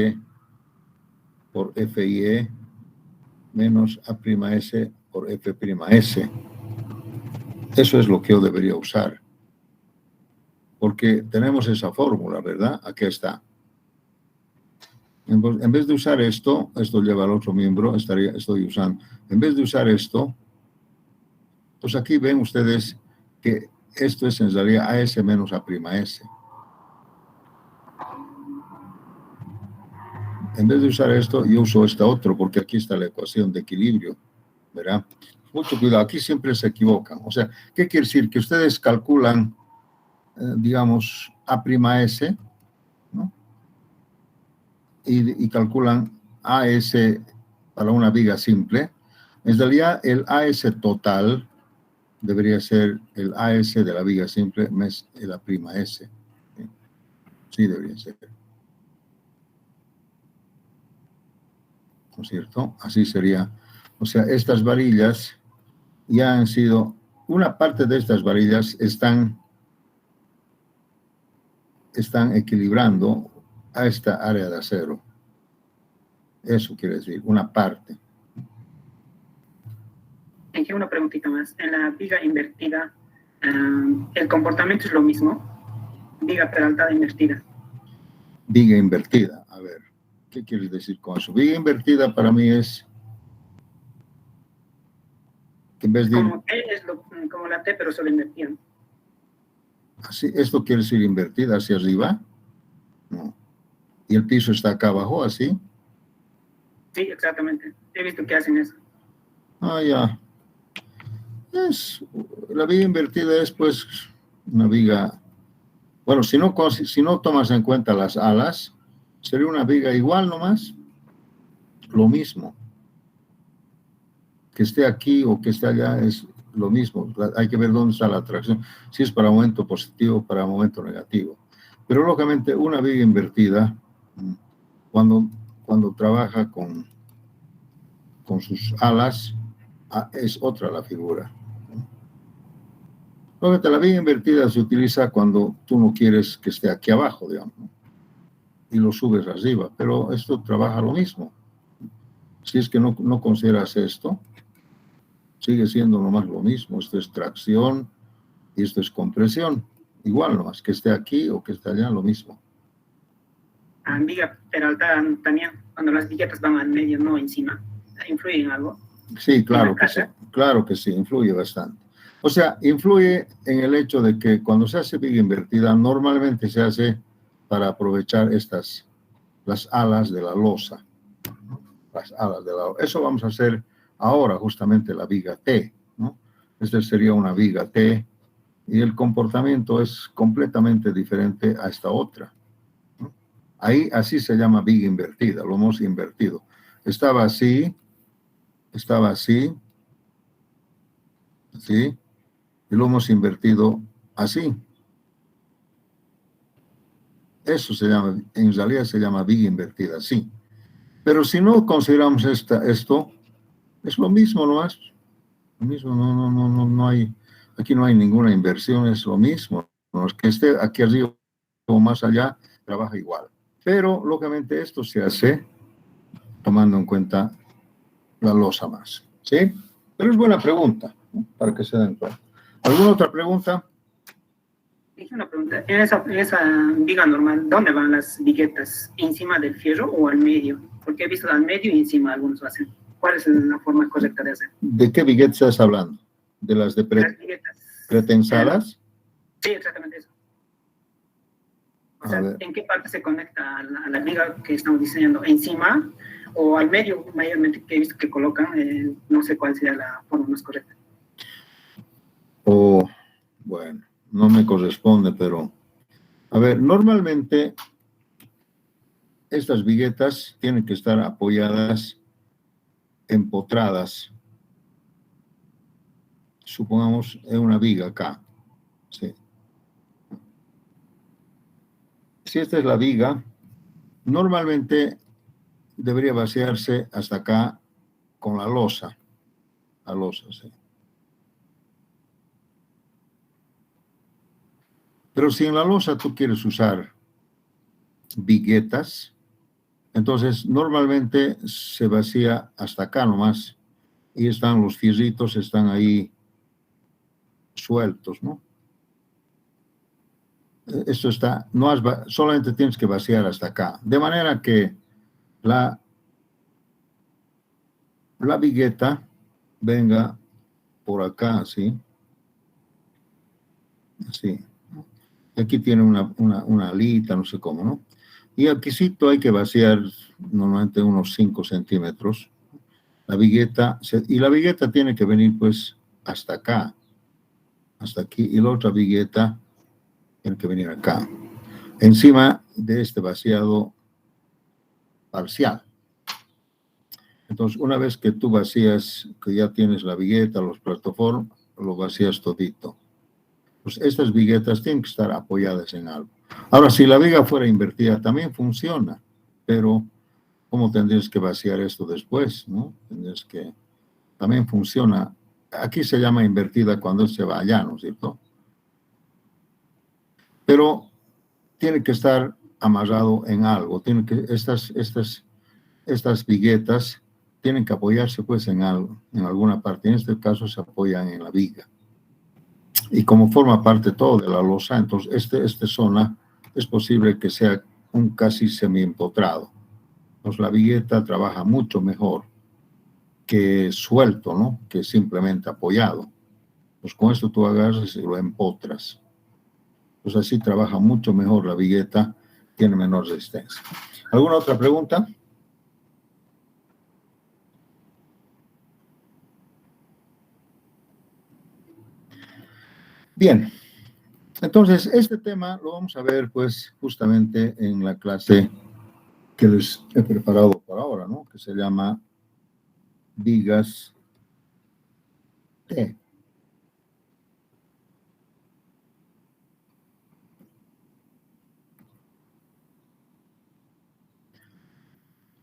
por FIE menos A'S por F'S. Eso es lo que yo debería usar. porque tenemos esa fórmula, ¿verdad? Aquí está. En vez de usar esto lleva al otro miembro, estoy usando. En vez de usar esto, pues aquí ven ustedes que esto es en realidad AS menos A'S. En vez de usar esto, yo uso este otro, porque aquí está la ecuación de equilibrio, ¿verdad? Mucho cuidado, aquí siempre se equivocan. O sea, ¿qué quiere decir? Que ustedes calculan, digamos, A'S, ¿no? Y calculan AS para una viga simple. En realidad, el AS total debería ser el AS de la viga simple más el A'S. Sí, debería ser. ¿No es cierto? Así sería. O sea, estas varillas ya han sido, una parte de estas varillas están equilibrando a esta área de acero. Eso quiere decir, una parte. Aquí una preguntita más. En la viga invertida, ¿el comportamiento es lo mismo? Viga peraltada invertida. Viga invertida, a ver, ¿qué quieres decir con eso? Viga invertida para mí es que en vez de... Como T es como la T, pero solo invertida. Así, ¿esto quiere decir invertida hacia arriba? No. ¿Y el piso está acá abajo, así? Sí, exactamente. He visto que hacen eso. Ah, ya. La viga invertida es pues una viga... Bueno, si no tomas en cuenta las alas, sería una viga igual nomás, lo mismo. Que esté aquí o que esté allá es lo mismo. Hay que ver dónde está la atracción, si es para momento positivo o para momento negativo. Pero lógicamente una viga invertida, cuando trabaja con sus alas, es otra la figura. Lógicamente la viga invertida se utiliza cuando tú no quieres que esté aquí abajo, digamos, ¿no? Y lo subes arriba, pero esto trabaja lo mismo. Si es que no consideras esto, sigue siendo nomás lo mismo. Esto es tracción y esto es compresión. Igual nomás, que esté aquí o que esté allá, lo mismo. Viga peraltada también, cuando las viguetas van al medio, no encima, ¿influye en algo? Sí, claro que sí. Claro que sí, influye bastante. O sea, influye en el hecho de que cuando se hace viga invertida, normalmente se hace para aprovechar las alas de la losa. Las alas de la losa. Eso vamos a hacer ahora, justamente la viga T, ¿no? Esta sería una viga T y el comportamiento es completamente diferente a esta otra, ¿no? Ahí así se llama viga invertida, lo hemos invertido. Estaba así, ¿sí? Y lo hemos invertido así. Eso se llama, en realidad se llama viga invertida, sí. Pero si no consideramos esto, es lo mismo nomás. Lo mismo, no hay, aquí no hay ninguna inversión, es lo mismo. No es que esté aquí arriba o más allá, trabaja igual. Pero, lógicamente, esto se hace tomando en cuenta la losa más, ¿sí? Pero es buena pregunta, ¿no? Para que se den cuenta. ¿Alguna otra pregunta? Dije una pregunta. En esa viga normal, ¿dónde van las viguetas? ¿Encima del fierro o al medio? Porque he visto al medio y encima algunos lo hacen. ¿Cuál es la forma correcta de hacer? ¿De qué viguetas estás hablando? ¿De las de Las viguetas. pretensadas? Sí, exactamente eso. O sea, ¿en qué parte se conecta a la viga que estamos diseñando? ¿Encima o al medio? Mayormente que he visto que colocan, no sé cuál sería la forma más correcta. Bueno, no me corresponde, pero... A ver, normalmente estas viguetas tienen que estar apoyadas, empotradas. Supongamos en una viga acá. Sí. Si esta es la viga, normalmente debería vaciarse hasta acá con la losa. La losa, sí. Pero si en la losa tú quieres usar viguetas, entonces normalmente se vacía hasta acá nomás. Y están los fierritos, están ahí sueltos, ¿no? esto está, solamente tienes que vaciar hasta acá. De manera que la vigueta venga por acá, así. Así. Aquí tiene una alita, no sé cómo, ¿no? Y aquícito hay que vaciar normalmente unos 5 centímetros. La vigueta, y la vigueta tiene que venir pues hasta acá, hasta aquí, y la otra vigueta tiene que venir acá, encima de este vaciado parcial. Entonces, una vez que tú vacías, que ya tienes la vigueta, los plataformas, lo vacías todito. Pues estas viguetas tienen que estar apoyadas en algo. Ahora, si la viga fuera invertida, también funciona, pero ¿cómo tendrías que vaciar esto después, no? Tendrías que... También funciona. Aquí se llama invertida cuando se va allá, ¿no es cierto? Pero tiene que estar amarrado en algo. Tiene que, estas viguetas tienen que apoyarse pues en algo, en alguna parte. En este caso se apoyan en la viga. Y como forma parte todo de la losa, entonces esta zona es posible que sea un casi semi-empotrado. Entonces la vigueta trabaja mucho mejor que suelto, ¿no? Que simplemente apoyado. Pues con esto tú agarras y lo empotras. Pues así trabaja mucho mejor la vigueta, tiene menor resistencia. ¿Alguna otra pregunta? Bien, entonces este tema lo vamos a ver pues justamente en la clase que les he preparado por ahora, ¿no? Que se llama vigas T.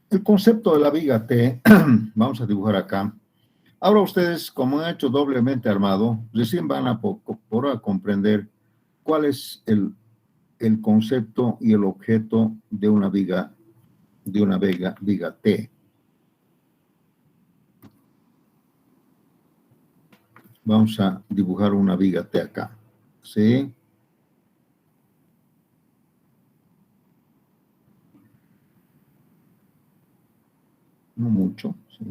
El concepto de la viga T, vamos a dibujar acá. Ahora ustedes, como han hecho doblemente armado, recién van a comprender cuál es el concepto y el objeto de una viga T. Vamos a dibujar una viga T acá. ¿Sí? No mucho, ¿sí?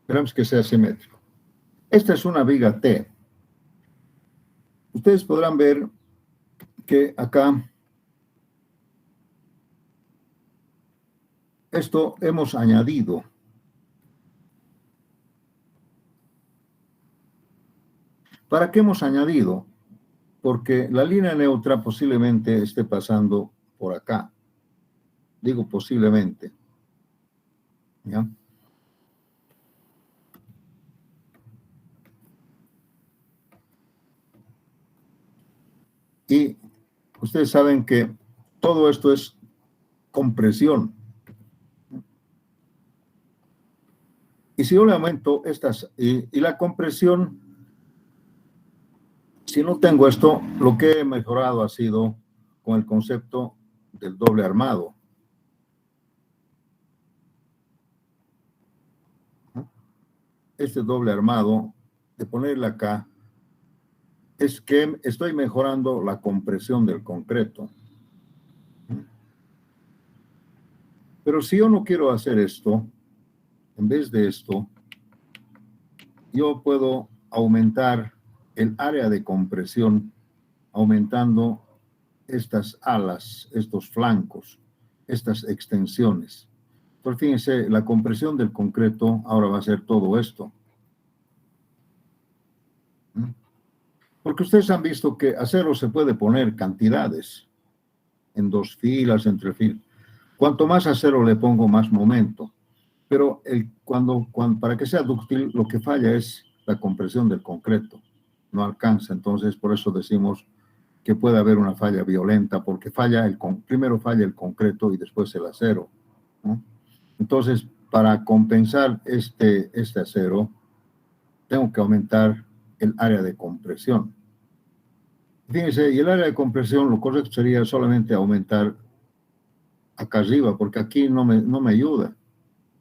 Esperamos que sea simétrico. Esta es una viga T. Ustedes podrán ver que acá esto hemos añadido. ¿Para qué hemos añadido? Porque la línea neutra posiblemente esté pasando por acá. Digo posiblemente. ¿Ya? Y ustedes saben que todo esto es compresión. Y si yo le aumento estas, y la compresión, si no tengo esto, lo que he mejorado ha sido con el concepto del doble armado. Este doble armado, de ponerle acá, es que estoy mejorando la compresión del concreto. Pero si yo no quiero hacer esto, en vez de esto, yo puedo aumentar el área de compresión aumentando estas alas, estos flancos, estas extensiones. Entonces, fíjense, la compresión del concreto ahora va a ser todo esto. Porque ustedes han visto que acero se puede poner cantidades en 2 filas, entre filas. Cuanto más acero le pongo, más momento. Pero para que sea dúctil, lo que falla es la compresión del concreto. No alcanza. Entonces, por eso decimos que puede haber una falla violenta, porque primero falla el concreto y después el acero, ¿no? Entonces, para compensar este acero, tengo que aumentar el área de compresión. Fíjense, y el área de compresión, lo correcto sería solamente aumentar acá arriba, porque aquí no me ayuda.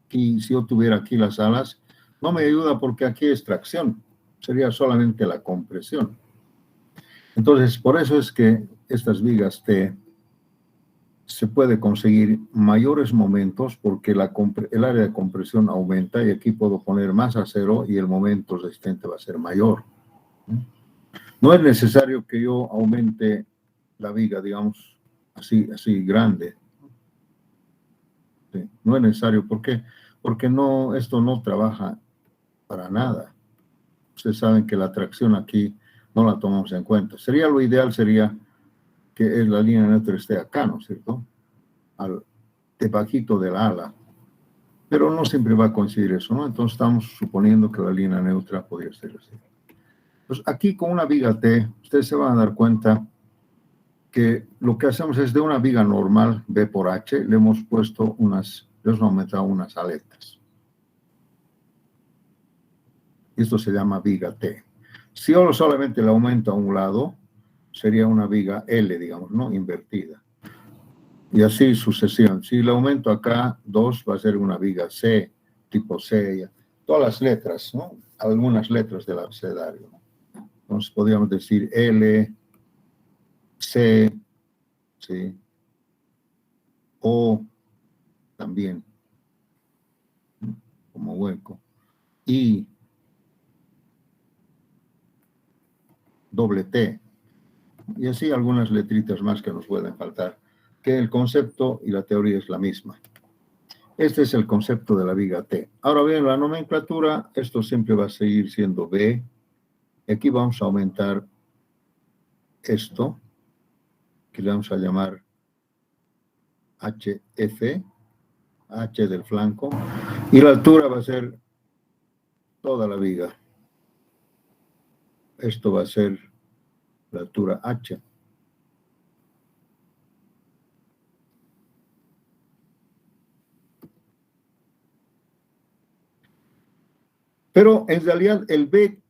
Aquí, si yo tuviera aquí las alas, no me ayuda porque aquí es tracción. Sería solamente la compresión. Entonces, por eso es que estas vigas T se puede conseguir mayores momentos porque el área de compresión aumenta y aquí puedo poner más acero y el momento resistente va a ser mayor. No es necesario que yo aumente la viga, digamos, así grande. Sí, no es necesario. ¿Por qué? Porque esto no trabaja para nada. Ustedes saben que la tracción aquí no la tomamos en cuenta. Lo ideal sería que la línea neutra esté acá, ¿no es cierto? Debajito del ala. Pero no siempre va a coincidir eso, ¿no? Entonces estamos suponiendo que la línea neutra podría ser así. Pues aquí con una viga T, ustedes se van a dar cuenta que lo que hacemos es de una viga normal, B por H, le hemos aumentado unas aletas. Esto se llama viga T. Si yo solamente le aumento a un lado, sería una viga L, digamos, ¿no? Invertida. Y así sucesivamente. Si le aumento acá 2, va a ser una viga C, tipo C, todas las letras, ¿no? Algunas letras del abecedario, ¿no? Entonces podríamos decir L, C, ¿sí? O también, como hueco. I, doble T. Y así algunas letritas más que nos pueden faltar. Que el concepto y la teoría es la misma. Este es el concepto de la viga T. Ahora bien, la nomenclatura, esto siempre va a seguir siendo B. Aquí vamos a aumentar esto, que le vamos a llamar HF, H del flanco, y la altura va a ser toda la viga. Esto va a ser la altura H. Pero en realidad el B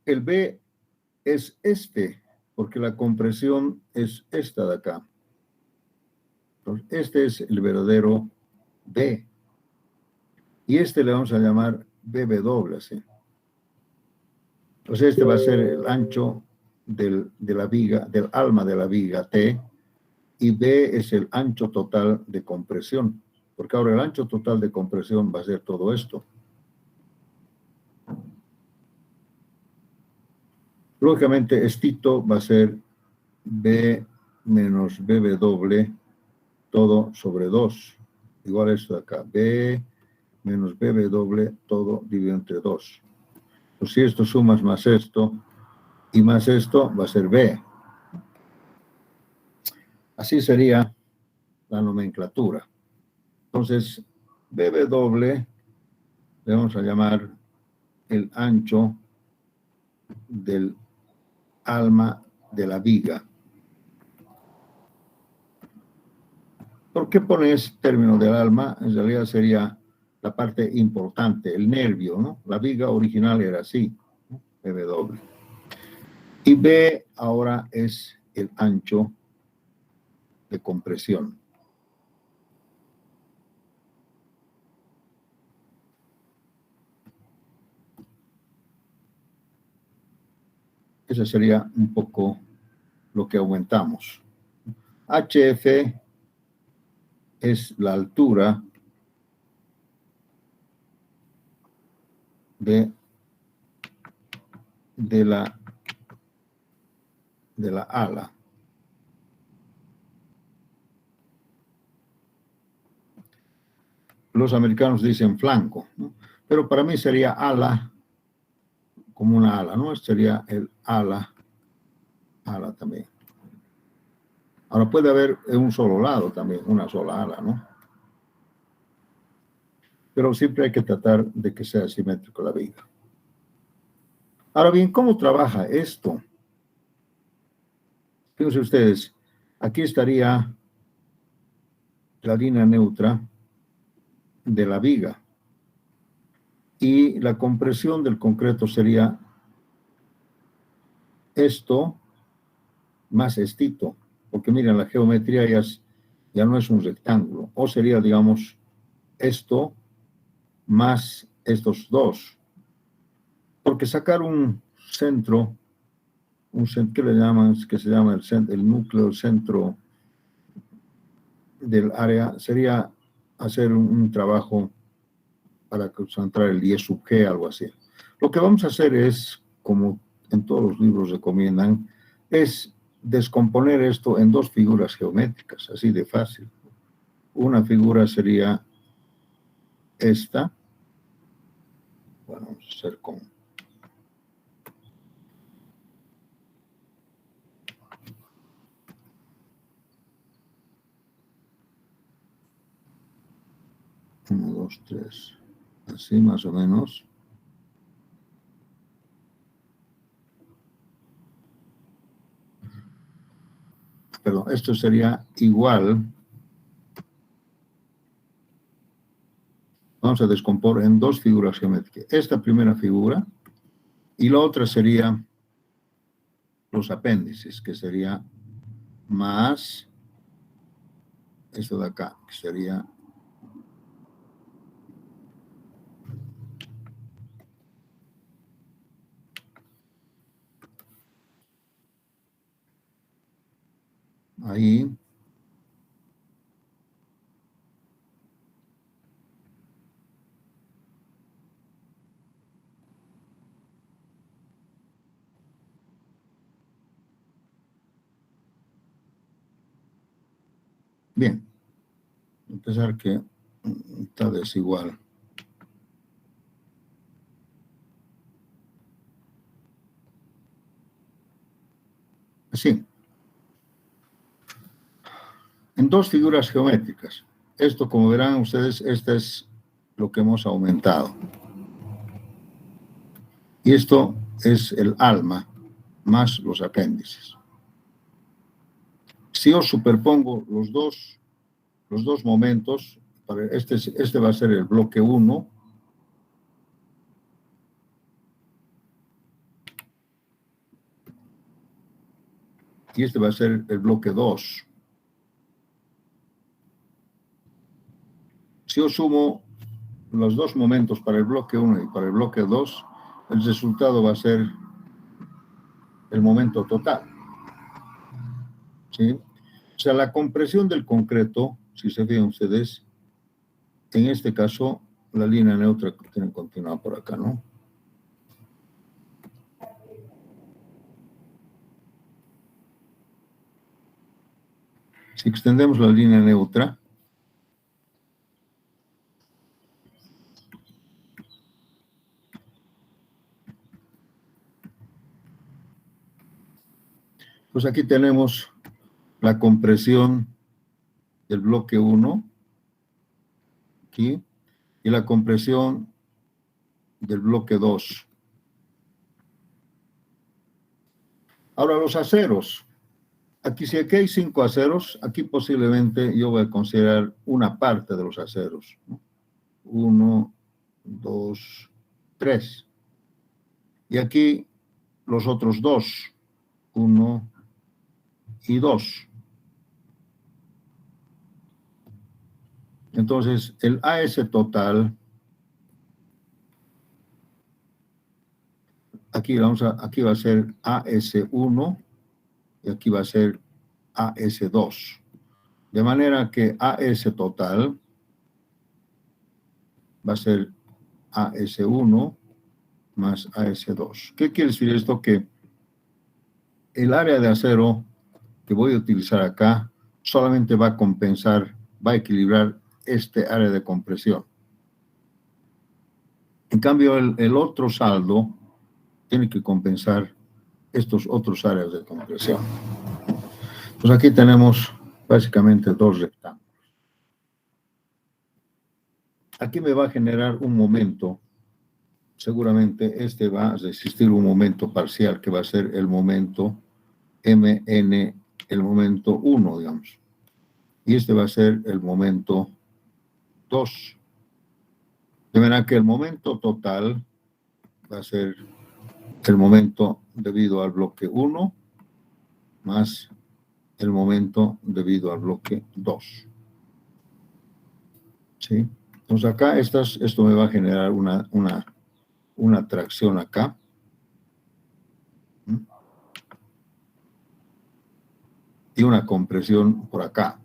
es este, porque la compresión es esta de acá. Entonces, este es el verdadero B. Y este le vamos a llamar BW, ¿sí? Entonces este va a ser el ancho de la viga, del alma de la viga T, y B es el ancho total de compresión, porque ahora el ancho total de compresión va a ser todo esto. Lógicamente, estito va a ser B menos BW, todo sobre 2. Igual esto de acá, B menos BW, todo dividido entre 2. Pues si esto sumas más esto y más esto, va a ser B. Así sería la nomenclatura. Entonces, BW le vamos a llamar el ancho del alma de la viga. ¿Por qué pones término del alma? En realidad sería la parte importante, el nervio, ¿no? La viga original era así, ¿no? BW. Y B ahora es el ancho de compresión. Eso sería un poco lo que aumentamos. HF es la altura de la ala. Los americanos dicen flanco, ¿no? Pero para mí sería ala, como una ala, ¿no? Sería el ala también. Ahora puede haber en un solo lado también, una sola ala, ¿no? Pero siempre hay que tratar de que sea simétrico la viga. Ahora bien, ¿cómo trabaja esto? Fíjense ustedes, aquí estaría la línea neutra de la viga. Y la compresión del concreto sería esto más estito, porque miren, la geometría ya no es un rectángulo, o sería, digamos, esto más estos dos, porque sacar un centro, ¿qué le llaman? Que se llama el núcleo, el centro del área, sería hacer un trabajo para concentrar el 10 sub G, algo así. Lo que vamos a hacer es, como en todos los libros recomiendan, es descomponer esto en dos figuras geométricas, así de fácil. Una figura sería esta. Bueno, vamos a hacer con... Uno, dos, tres. Así más o menos. Perdón, esto sería igual. Vamos a descomponer en dos figuras geométricas. Esta primera figura y la otra sería los apéndices, que sería más esto de acá, que sería ahí. Bien, a pesar que está desigual. Así. En dos figuras geométricas. Esto, como verán ustedes, este es lo que hemos aumentado. Y esto es el alma más los apéndices. Si yo superpongo los dos momentos, este va a ser el bloque 1. Y este va a ser el bloque 2. Si yo sumo los dos momentos para el bloque 1 y para el bloque 2, el resultado va a ser el momento total. ¿Sí? O sea, la compresión del concreto, si se fijan ustedes, en este caso, la línea neutra tiene que continuar por acá, ¿no? Si extendemos la línea neutra, pues aquí tenemos la compresión del bloque 1, aquí, y la compresión del bloque 2. Ahora los aceros. Aquí, si aquí hay 5 aceros, aquí posiblemente yo voy a considerar una parte de los aceros, ¿no? 1, 2, 3. Y aquí los otros 2, 1 y 2. Entonces, el AS total, aquí va a ser AS1 y aquí va a ser AS2. De manera que AS total va a ser AS1 más AS2. ¿Qué quiere decir esto? Que el área de acero que voy a utilizar acá solamente va a compensar, va a equilibrar este área de compresión. En cambio, el otro saldo tiene que compensar estos otros áreas de compresión. Pues aquí tenemos básicamente dos rectángulos. Aquí me va a generar un momento. Seguramente este va a resistir un momento parcial que va a ser el momento MN, el momento 1, digamos. Y este va a ser el momento 2. De manera que el momento total va a ser el momento debido al bloque 1 más el momento debido al bloque 2. ¿Sí? Entonces acá esto me va a generar una tracción acá. Y una compresión por acá.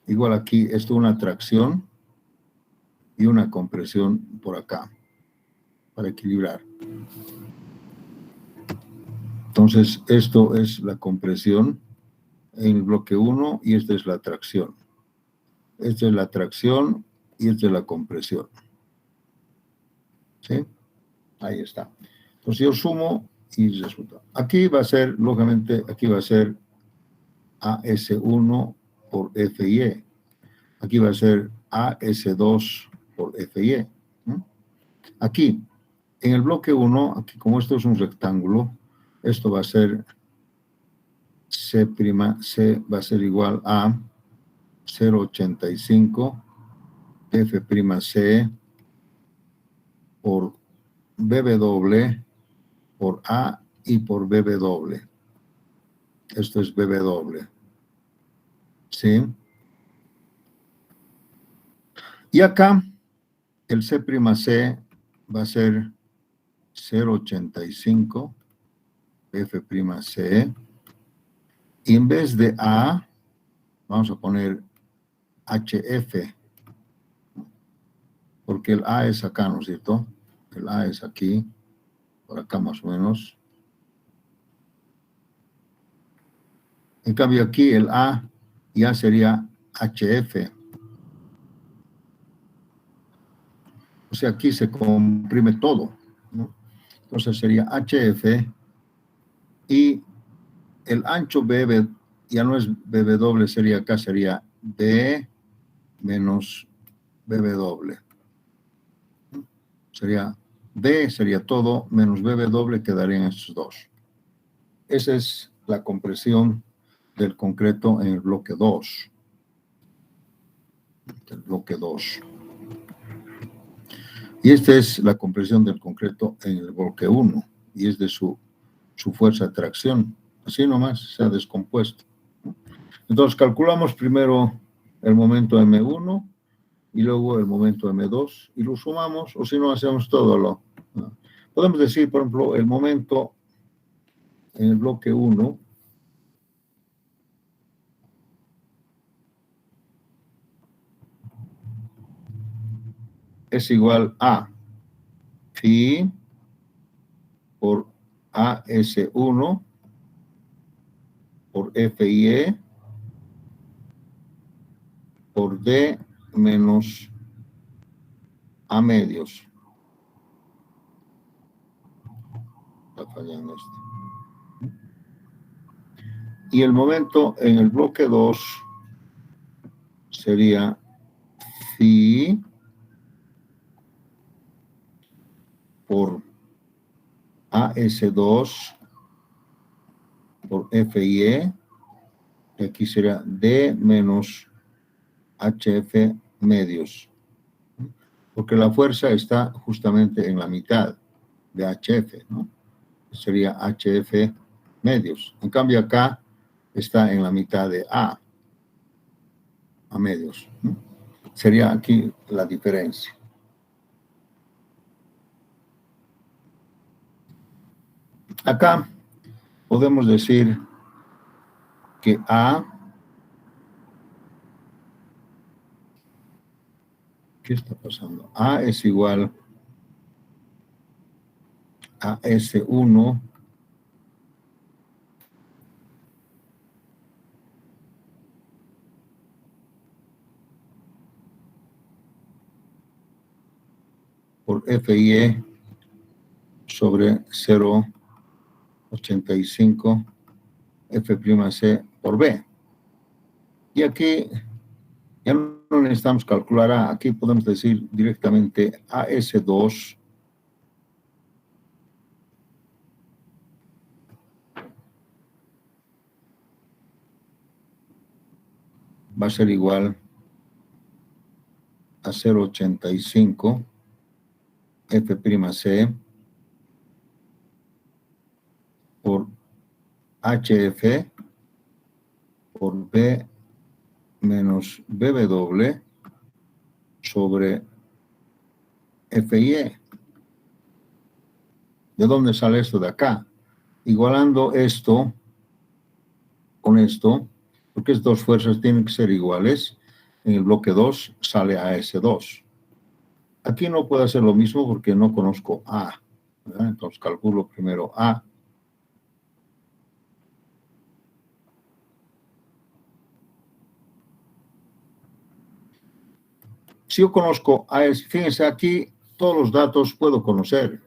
Igual aquí, esto es una tracción y una compresión por acá, para equilibrar. Entonces, esto es la compresión en el bloque 1 y esta es la tracción. Esta es la tracción y esta es la compresión. ¿Sí? Ahí está. Entonces yo sumo y resulta. Aquí va a ser, lógicamente, aquí va a ser AS1 por FIE. Aquí va a ser AS2 por FIE. Aquí, en el bloque 1, aquí como esto es un rectángulo, esto va a ser C' va a ser igual a 0,85 F'C por BW por A y por BW. Esto es BW. ¿Sí? Y acá, el C' C va a ser 0,85 F'C. Y en vez de A, vamos a poner HF. Porque el A es acá, ¿no es cierto? El A es aquí, por acá más o menos. En cambio aquí el A ya sería HF. O sea, aquí se comprime todo, ¿no? Entonces sería HF y el ancho BB ya no es BW, sería acá, sería B menos BW. Sería B, sería todo, menos BW quedarían estos dos. Esa es la compresión del concreto en el bloque 2. El bloque 2. Y esta es la compresión del concreto en el bloque 1. Y es de su fuerza de tracción. Así nomás se ha descompuesto. Entonces calculamos primero el momento M1 y luego el momento M2 y lo sumamos, o si no hacemos todo lo. Podemos decir, por ejemplo, el momento en el bloque 1 es igual a phi por AS1 por FIE por D menos A medios. Está fallando esto. Y el momento en el bloque 2 sería phi por AS2 por FIE, y aquí será D menos HF medios, porque la fuerza está justamente en la mitad de HF, ¿no? Sería HF medios. En cambio acá está en la mitad de A medios, ¿no? Sería aquí la diferencia. Acá podemos decir que A, ¿qué está pasando? A es igual a S1 por FIE sobre 0,85 F'C por B. Y aquí ya no necesitamos calcular A, aquí podemos decir directamente AS2 va a ser igual a 0,85 F'C por HF por B menos BW sobre FIE. ¿De dónde sale esto de acá? Igualando esto con esto, porque estas dos fuerzas tienen que ser iguales, en el bloque 2 sale AS2. Aquí no puedo hacer lo mismo porque no conozco A, ¿verdad? Entonces calculo primero A. Si yo conozco AS, fíjense aquí, todos los datos puedo conocer.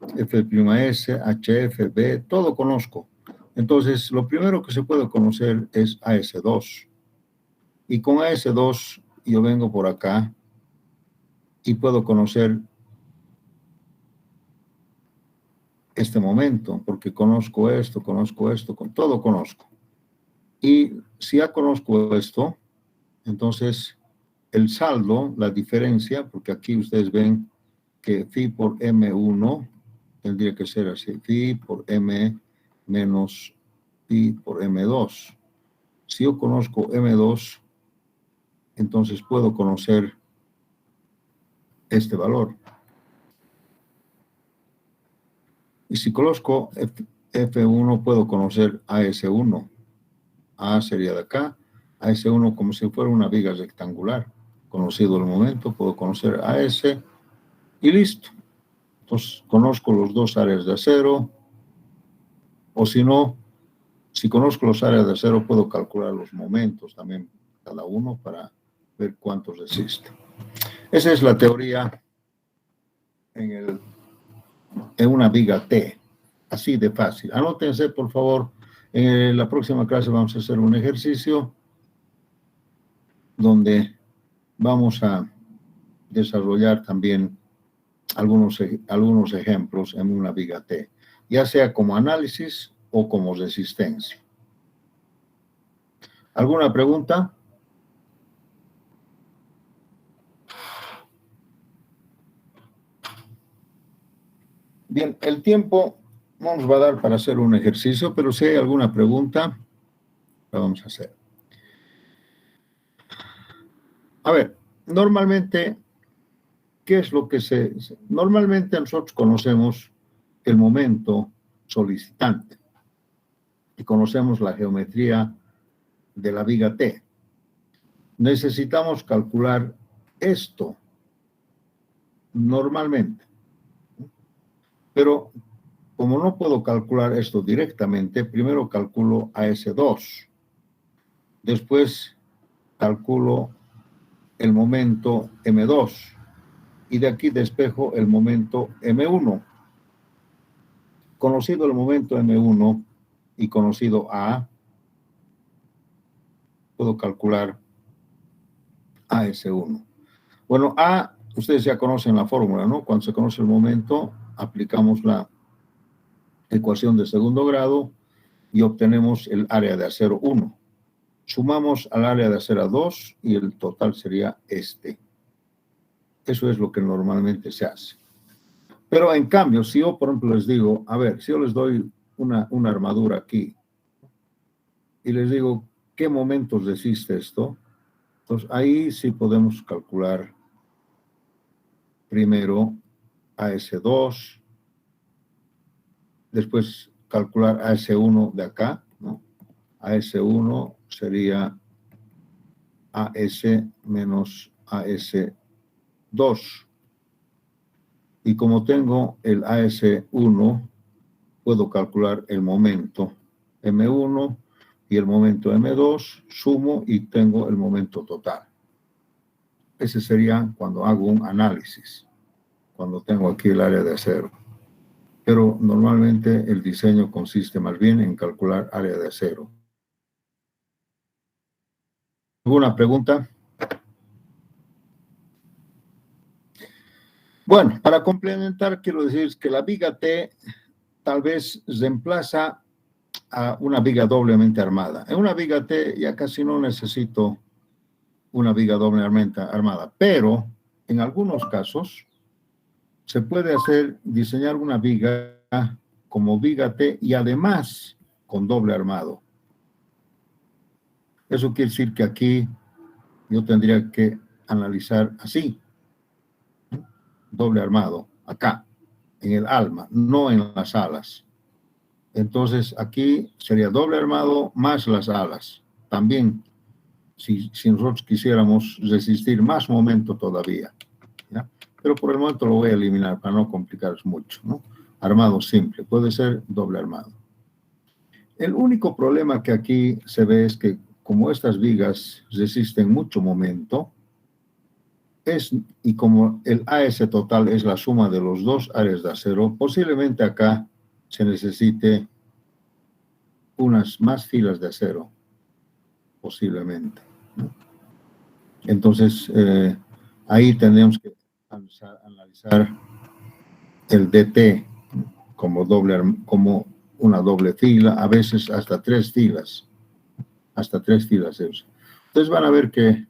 F'S, HF, B, todo conozco. Entonces, lo primero que se puede conocer es AS2. Y con AS2 yo vengo por acá y puedo conocer este momento, porque conozco esto, con todo conozco. Y si ya conozco esto, entonces el saldo, la diferencia, porque aquí ustedes ven que phi por M1 tendría que ser así, phi por M menos phi por M2. Si yo conozco M2, entonces puedo conocer este valor. Y si conozco F1, puedo conocer AS1. A sería de acá, AS1 como si fuera una viga rectangular. Conocido el momento, puedo conocer AS y listo. Entonces, conozco los dos áreas de acero, o si no, si conozco los áreas de acero, puedo calcular los momentos también, cada uno, para ver cuántos resiste. Esa es la teoría en una viga T, así de fácil. Anótense, por favor, en la próxima clase vamos a hacer un ejercicio donde vamos a desarrollar también algunos ejemplos en una viga T, ya sea como análisis o como resistencia. ¿Alguna pregunta? Bien, el tiempo no nos va a dar para hacer un ejercicio, pero si hay alguna pregunta, la vamos a hacer. A ver, normalmente, ¿qué es lo que normalmente nosotros conocemos el momento solicitante y conocemos la geometría de la viga T. Necesitamos calcular esto normalmente. Pero como no puedo calcular esto directamente, primero calculo AS2. Después calculo el momento M2. Y de aquí despejo el momento M1. Conocido el momento M1 y conocido A, puedo calcular AS1. Bueno, A, ustedes ya conocen la fórmula, ¿no? Cuando se conoce el momento, aplicamos la ecuación de segundo grado y obtenemos el área de acero 1. Sumamos al área de acero 2 y el total sería este. Eso es lo que normalmente se hace. Pero en cambio, si yo, por ejemplo, les digo, a ver, si yo les doy una armadura aquí y les digo, ¿qué momentos resiste esto? Entonces, ahí sí podemos calcular primero AS2, después calcular AS1 de acá, ¿no? AS1 sería AS menos AS2. Y como tengo el AS1, puedo calcular el momento M1 y el momento M2, sumo y tengo el momento total. Ese sería cuando hago un análisis, cuando tengo aquí el área de acero. Pero normalmente el diseño consiste más bien en calcular área de acero. ¿Alguna pregunta? Bueno, para complementar, quiero decir que la viga T tal vez reemplaza a una viga doblemente armada. En una viga T ya casi no necesito una viga doblemente armada, pero en algunos casos se puede diseñar una viga como viga T y además con doble armado. Eso quiere decir que aquí yo tendría que analizar así, doble armado, acá, en el alma, no en las alas. Entonces aquí sería doble armado más las alas. También, si nosotros quisiéramos resistir más momento todavía, ¿ya? Pero por el momento lo voy a eliminar para no complicaros mucho, ¿no? Armado simple, puede ser doble armado. El único problema que aquí se ve es que como estas vigas resisten mucho momento, y como el AS total es la suma de los dos áreas de acero, posiblemente acá se necesite unas más filas de acero, posiblemente, ¿no? Entonces, ahí tendríamos que analizar el DT como una doble fila, a veces hasta 3 filas. Hasta 3 filas eso. Entonces van a ver que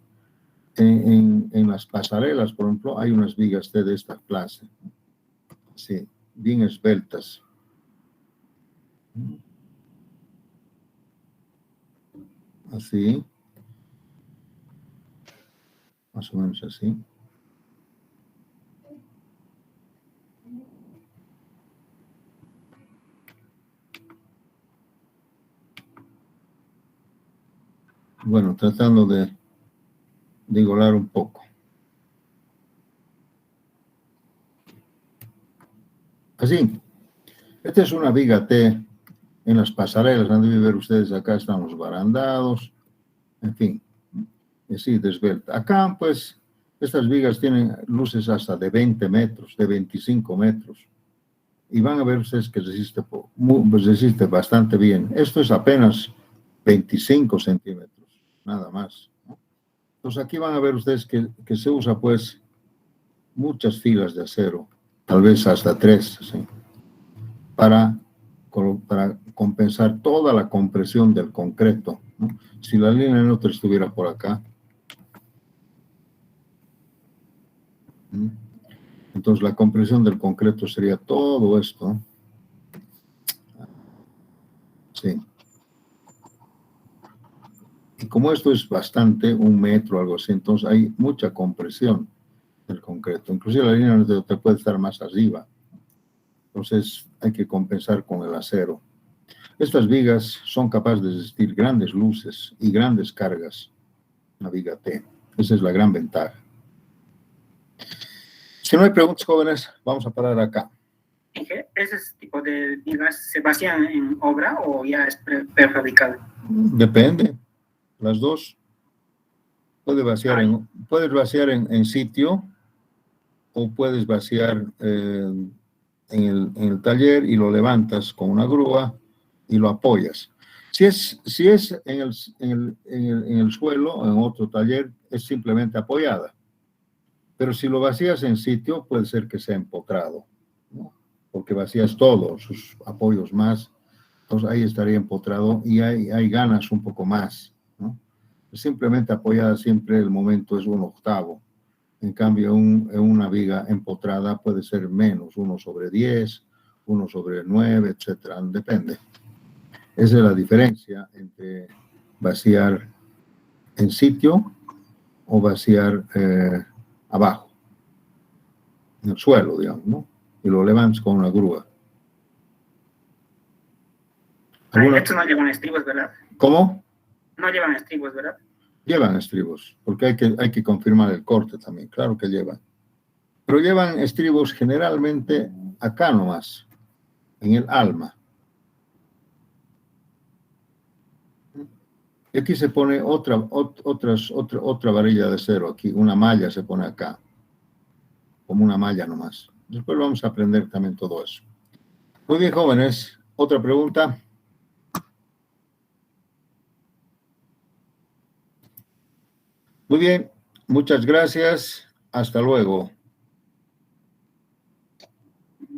en las pasarelas, por ejemplo, hay unas vigas de esta clase. Sí, bien esbeltas. Así. Más o menos así. Bueno, tratando de igualar un poco. Así. Esta es una viga T en las pasarelas. Han de ver ustedes, acá estamos barandados. En fin, así desvelta. Acá, pues, estas vigas tienen luces hasta de 20 metros, de 25 metros. Y van a ver ustedes que resiste bastante bien. Esto es apenas 25 centímetros, nada más, ¿no? Entonces aquí van a ver ustedes que se usa pues muchas filas de acero, tal vez hasta 3, ¿sí? para compensar toda la compresión del concreto, ¿no? Si la línea neutra estuviera por acá, entonces la compresión del concreto sería todo esto. Sí. Y como esto es bastante, 1 metro, algo así, entonces hay mucha compresión del concreto. Inclusive la línea neutra puede estar más arriba. Entonces hay que compensar con el acero. Estas vigas son capaces de resistir grandes luces y grandes cargas. Una viga T. Esa es la gran ventaja. Si no hay preguntas, jóvenes, vamos a parar acá. ¿Ese tipo de vigas se vacían en obra o ya es prefabricado? Depende. Las dos. Puedes vaciar en sitio o puedes vaciar en el taller y lo levantas con una grúa y lo apoyas. Si es en el suelo, en otro taller, es simplemente apoyada. Pero si lo vacías en sitio, puede ser que sea empotrado, ¿no? Porque vacías todos sus apoyos más. Entonces ahí estaría empotrado y ahí ganas un poco más, ¿no? Simplemente apoyada siempre el momento es 1/8. En cambio, en una viga empotrada puede ser menos, 1/10, 1/9, etcétera. Depende. Esa es la diferencia entre vaciar en sitio o vaciar abajo, en el suelo, digamos, ¿no? Y lo levantas con una grúa. Estos no llevan estribos, ¿verdad? ¿Cómo? No llevan estribos, ¿verdad? Llevan estribos, porque hay que confirmar el corte también, claro que llevan. Pero llevan estribos generalmente acá nomás, en el alma. Y aquí se pone otra varilla de acero, aquí, una malla se pone acá, como una malla nomás. Después vamos a aprender también todo eso. Muy bien, jóvenes, ¿otra pregunta? Muy bien, muchas gracias. Hasta luego.